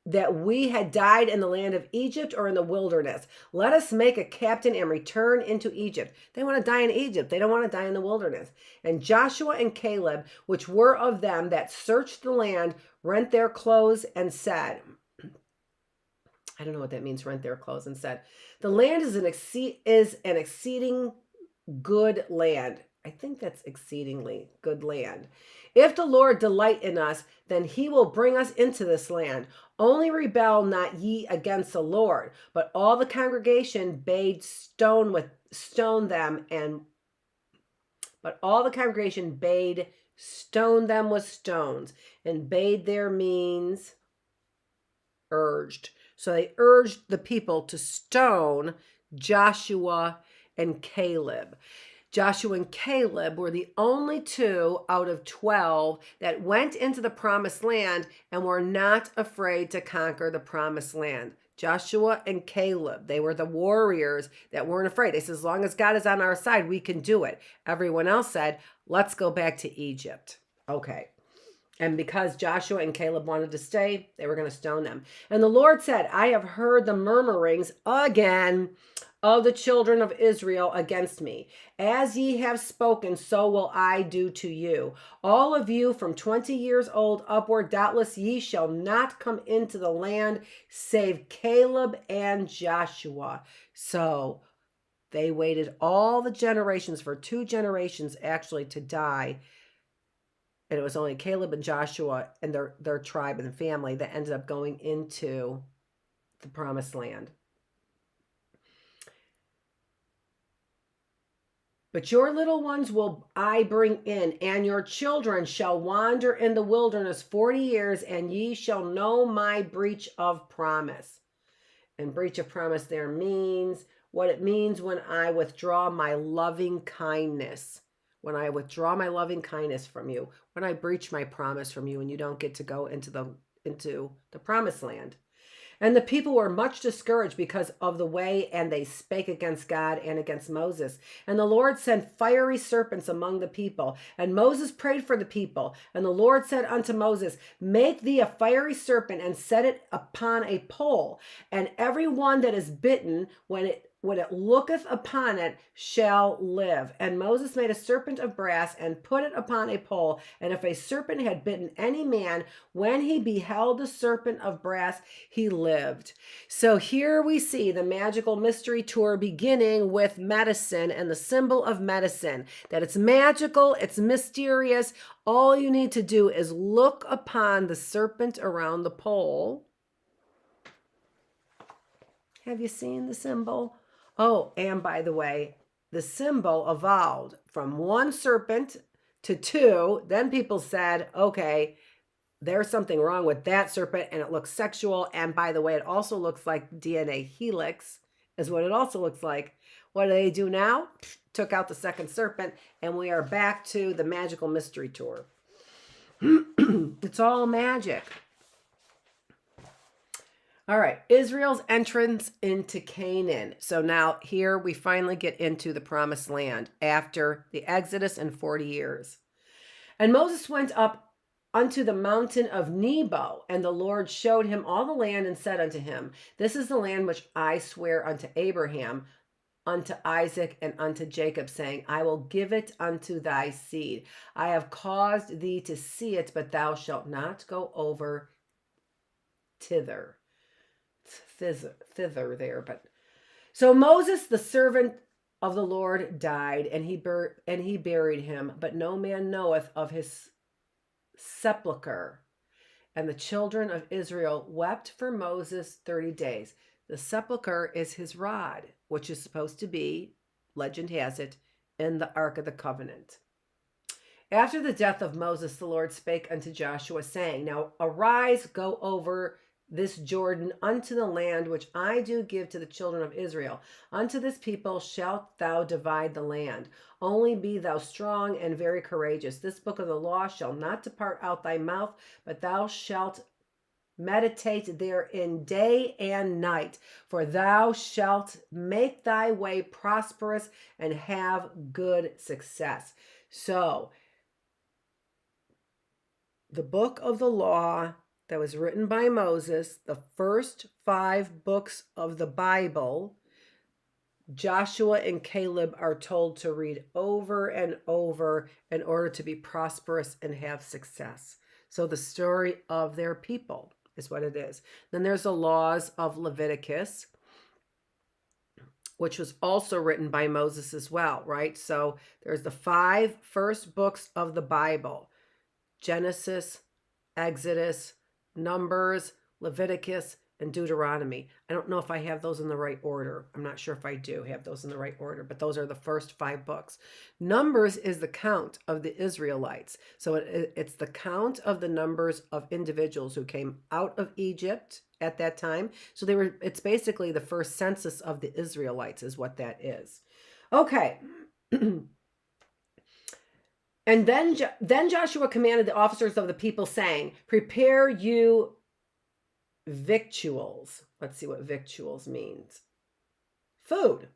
Speaker 1: that we had died in the land of Egypt or in the wilderness. Let us make a captain and return into Egypt. They want to die in Egypt. They don't want to die in the wilderness. And Joshua and Caleb, which were of them that searched the land, rent their clothes and said, I don't know what that means, rent their clothes and said, the land is an exceeding good land. I think that's exceedingly good land. If the Lord delight in us, then he will bring us into this land. Only rebel not ye against the Lord. But all the congregation bade stone them with stones, and bade there means urged. So they urged the people to stone Joshua and Caleb. Joshua and Caleb were the only 2 out of 12 that went into the promised land and were not afraid to conquer the promised land. Joshua and Caleb, they were the warriors that weren't afraid. They said, as long as God is on our side, we can do it. Everyone else said, let's go back to Egypt. Okay. And because Joshua and Caleb wanted to stay, they were going to stone them. And the Lord said, I have heard the murmurings again of the children of Israel against me. As ye have spoken, so will I do to you. All of you from 20 years old upward, doubtless ye shall not come into the land, save Caleb and Joshua. So they waited all the generations, for 2 generations actually, to die. And it was only Caleb and Joshua and their tribe and family that ended up going into the promised land. But your little ones will I bring in, and your children shall wander in the wilderness 40 years, and ye shall know my breach of promise. And breach of promise there means what it means when I withdraw my loving kindness. When I withdraw my loving kindness from you, when I breach my promise from you, and you don't get to go into the promised land. And the people were much discouraged because of the way, and they spake against God and against Moses. And the Lord sent fiery serpents among the people. And Moses prayed for the people. And the Lord said unto Moses, make thee a fiery serpent, and set it upon a pole. And every one that is bitten, when it looketh upon it, shall live. And Moses made a serpent of brass, and put it upon a pole. And if a serpent had bitten any man, when he beheld the serpent of brass, he lived. So here we see the magical mystery tour beginning with medicine and the symbol of medicine. That it's magical, it's mysterious. All you need to do is look upon the serpent around the pole. Have you seen the symbol? Oh, and by the way, the symbol evolved from 1 serpent to 2. Then people said, okay, there's something wrong with that serpent, and it looks sexual. And by the way, it also looks like DNA helix is what it also looks like. What do they do now? Took out the 2nd serpent, and we are back to the magical mystery tour. It's all magic. All right, Israel's entrance into Canaan. So now here we finally get into the promised land after the Exodus in 40 years. And Moses went up unto the mountain of Nebo, and the Lord showed him all the land, and said unto him, this is the land which I swear unto Abraham, unto Isaac, and unto Jacob, saying, I will give it unto thy seed. I have caused thee to see it, but thou shalt not go over thither. Thither there, but so Moses, the servant of the Lord, died, and he buried him, but no man knoweth of his sepulcher. And the children of Israel wept for Moses 30 days. The sepulcher is his rod, which is supposed to be, legend has it, in the Ark of the Covenant. After the death of Moses, the Lord spake unto Joshua, saying, now arise, go over this Jordan unto the land which I do give to the children of Israel. Unto this people shalt thou divide the land. Only be thou strong and very courageous. This book of the law shall not depart out thy mouth, but thou shalt meditate therein day and night, for thou shalt make thy way prosperous and have good success. So, the book of the law that was written by Moses, the first 5 books of the Bible, Joshua and Caleb are told to read over and over in order to be prosperous and have success. So the story of their people is what it is. Then there's the laws of Leviticus, which was also written by Moses as well, right? So there's the 5 first books of the Bible: Genesis, Exodus, Numbers, Leviticus, and Deuteronomy. I don't know if I have those in the right order. I'm not sure if I do have those in the right order, but those are the first 5 books. Numbers is the count of the Israelites. So it's the count of the numbers of individuals who came out of Egypt at that time. So it's basically the first census of the Israelites is what that is. Okay. And then Joshua commanded the officers of the people, saying, prepare you victuals. Let's see what victuals means. Food.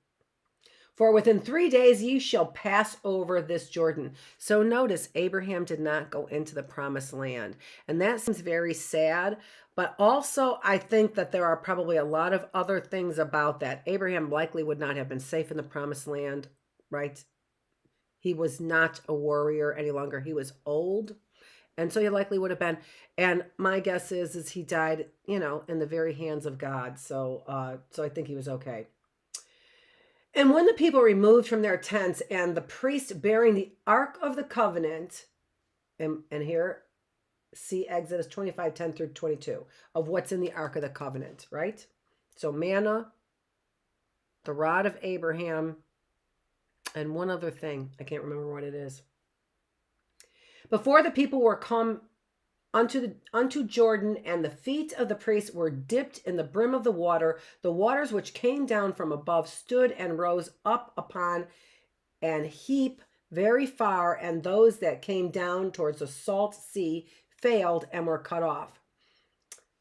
Speaker 1: For within 3 days ye shall pass over this Jordan. So notice Abraham did not go into the promised land. And that seems very sad. But also I think that there are probably a lot of other things about that. Abraham likely would not have been safe in the promised land, right? He was not a warrior any longer. He was old. And so he likely would have been. And my guess is he died, in the very hands of God. So I think he was okay. And when the people removed from their tents and the priest bearing the Ark of the Covenant, and here, see Exodus 25:10 through 22, of what's in the Ark of the Covenant, right? So manna, the rod of Abraham, and one other thing. I can't remember what it is. Before the people were come unto Jordan, and the feet of the priests were dipped in the brim of the waters which came down from above stood and rose up upon an heap very far, and those that came down towards the salt sea failed and were cut off.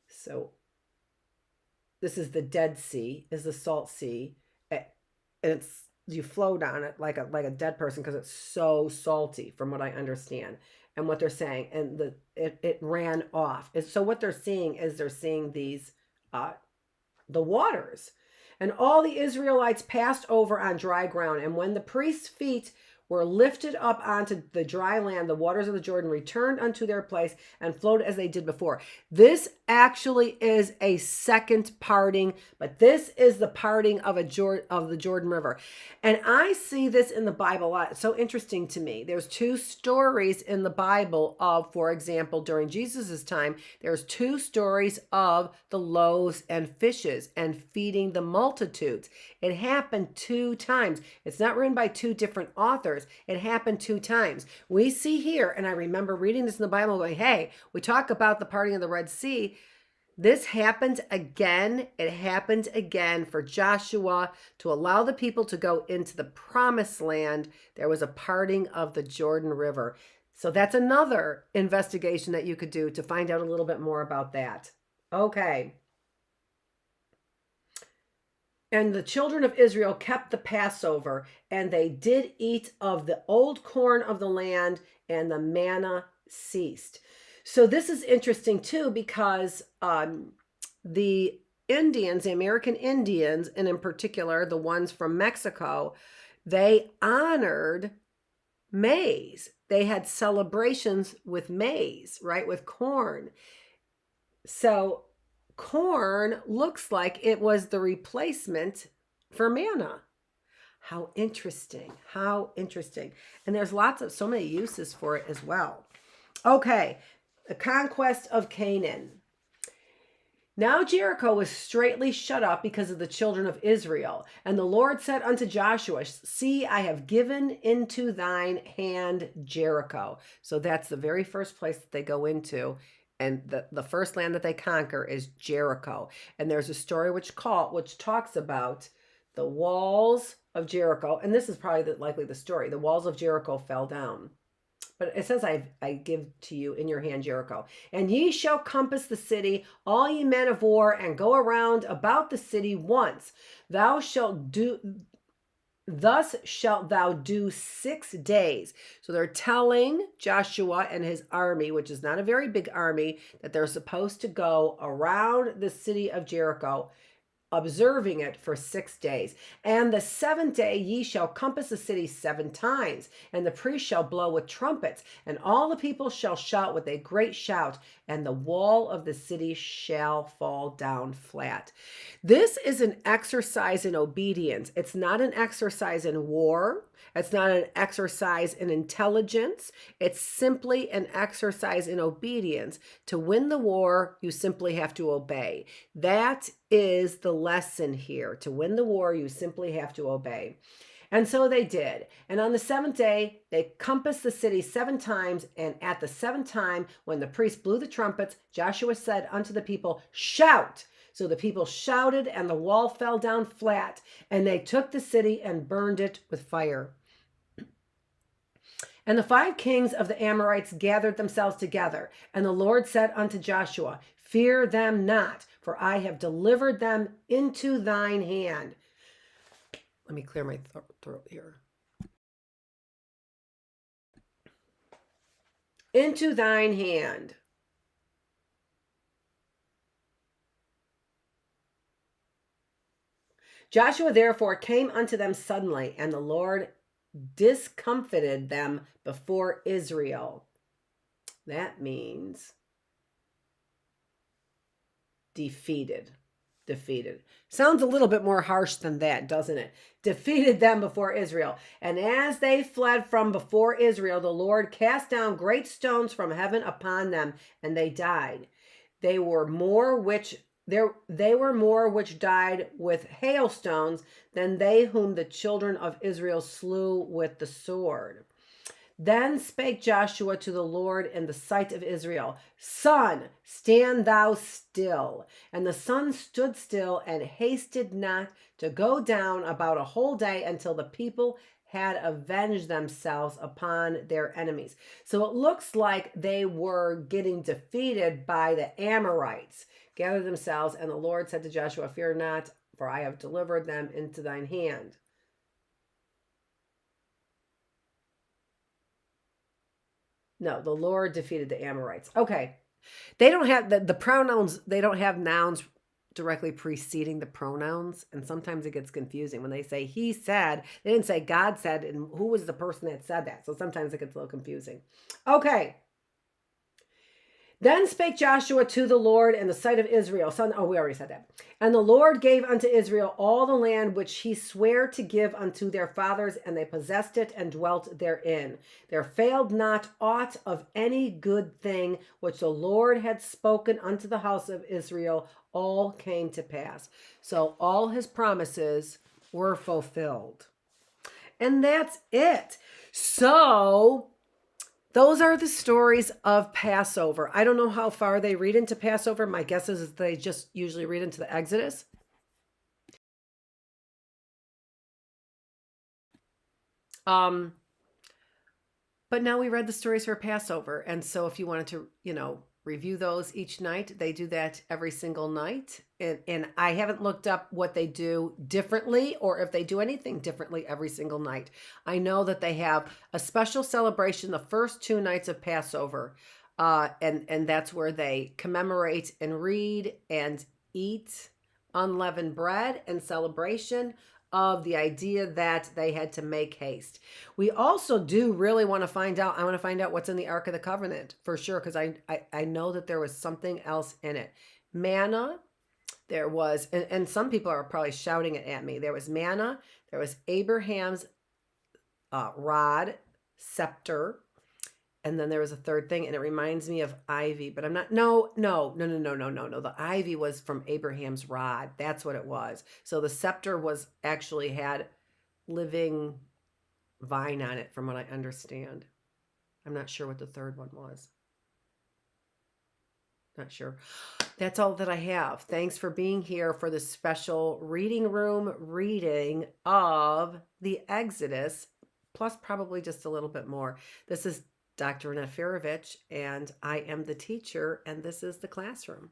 Speaker 1: So this is the Dead Sea, is the Salt Sea, and you float on it like a dead person because it's so salty, from what I understand. And what they're saying, and it ran off. So what they're seeing is these the waters, and all the Israelites passed over on dry ground. And when the priest's feet were lifted up onto the dry land, the waters of the Jordan returned unto their place and flowed as they did before. This actually is a second parting, but this is the parting of the Jordan River. And I see this in the Bible a lot. It's so interesting to me. There's two stories in the Bible of, for example, during Jesus's time, there's two stories of the loaves and fishes and feeding the multitudes. It happened 2 times. It's not written by 2 different authors. It happened 2 times. We see here, and I remember reading this in the Bible going, hey, we talk about the parting of the Red Sea. This happened again. It happened again for Joshua to allow the people to go into the promised land. There was a parting of the Jordan River. So that's another investigation that you could do to find out a little bit more about that. Okay. And the children of Israel kept the Passover, and they did eat of the old corn of the land, and the manna ceased. So this is interesting too, because the Indians, the American Indians, and in particular the ones from Mexico, they honored maize. They had celebrations with maize, right, with corn. So corn looks like it was the replacement for manna. How interesting. How interesting. And there's so many uses for it as well. Okay, the conquest of Canaan. Now Jericho was straitly shut up because of the children of Israel. And the Lord said unto Joshua, see, I have given into thine hand Jericho. So that's the very first place that they go into. And the first land that they conquer is Jericho. And there's a story which talks about the walls of Jericho. And this is probably likely the story. The walls of Jericho fell down. But it says, I give to you in your hand Jericho. And ye shall compass the city, all ye men of war, and go around about the city once. Thus shalt thou do 6 days. So they're telling Joshua and his army, which is not a very big army, that they're supposed to go around the city of Jericho, observing it for 6 days. And the 7th day ye shall compass the city 7 times, and the priest shall blow with trumpets, and all the people shall shout with a great shout, and the wall of the city shall fall down flat. This is an exercise in obedience. It's not an exercise in war. It's not an exercise in intelligence. It's simply an exercise in obedience. To win the war, you simply have to obey. That is the lesson here. To win the war, you simply have to obey. And so they did. And on the 7th day, they compassed the city 7 times. And at the 7th time, when the priest blew the trumpets, Joshua said unto the people, shout. So the people shouted, and the wall fell down flat. And they took the city and burned it with fire. And the 5 kings of the Amorites gathered themselves together. And the Lord said unto Joshua, fear them not, for I have delivered them into thine hand. Let me clear my throat here. Into thine hand. Joshua therefore came unto them suddenly, and the Lord discomfited them before Israel. That means defeated. Defeated. Sounds a little bit more harsh than that, doesn't it? Defeated them before Israel. And as they fled from before Israel, the Lord cast down great stones from heaven upon them, and they died. They were more which died with hailstones than they whom the children of Israel slew with the sword. Then spake Joshua to the Lord in the sight of Israel, Sun, stand thou still. And the sun stood still and hasted not to go down about a whole day until the people had avenged themselves upon their enemies. So it looks like they were getting defeated by the Amorites. Gathered themselves, and the Lord said to Joshua, fear not, for I have delivered them into thine hand. No, the Lord defeated the Amorites. Okay. They don't have the pronouns, they don't have nouns directly preceding the pronouns. And sometimes it gets confusing when they say he said, they didn't say God said, and who was the person that said that? So sometimes it gets a little confusing. Okay. Then spake Joshua to the Lord in the sight of Israel. We already said that. And the Lord gave unto Israel all the land which he sware to give unto their fathers, and they possessed it and dwelt therein. There failed not aught of any good thing which the Lord had spoken unto the house of Israel, all came to pass. So all his promises were fulfilled. And that's it. So those are the stories of Passover. I don't know how far they read into Passover. My guess is they just usually read into the Exodus. But now we read the stories for Passover. And so if you wanted to, review those each night, they do that every single night. And I haven't looked up what they do differently or if they do anything differently every single night. I know that they have a special celebration the first 2 nights of Passover. And that's where they commemorate and read and eat unleavened bread in celebration of the idea that they had to make haste. We also do really want to find out, I want to find out what's in the Ark of the Covenant for sure, because I know that there was something else in it. Manna, there was, and some people are probably shouting it at me. There was manna, there was Abraham's rod, scepter, and then there was a third thing, and it reminds me of ivy, but I'm not, no. The ivy was from Abraham's rod. That's what it was. So the scepter was actually had living vine on it, from what I understand. I'm not sure what the third one was. Not sure. That's all that I have. Thanks for being here for the special reading room reading of the Exodus, plus probably just a little bit more. This is Dr. Annette Feravich, and I am the teacher, and this is the classroom.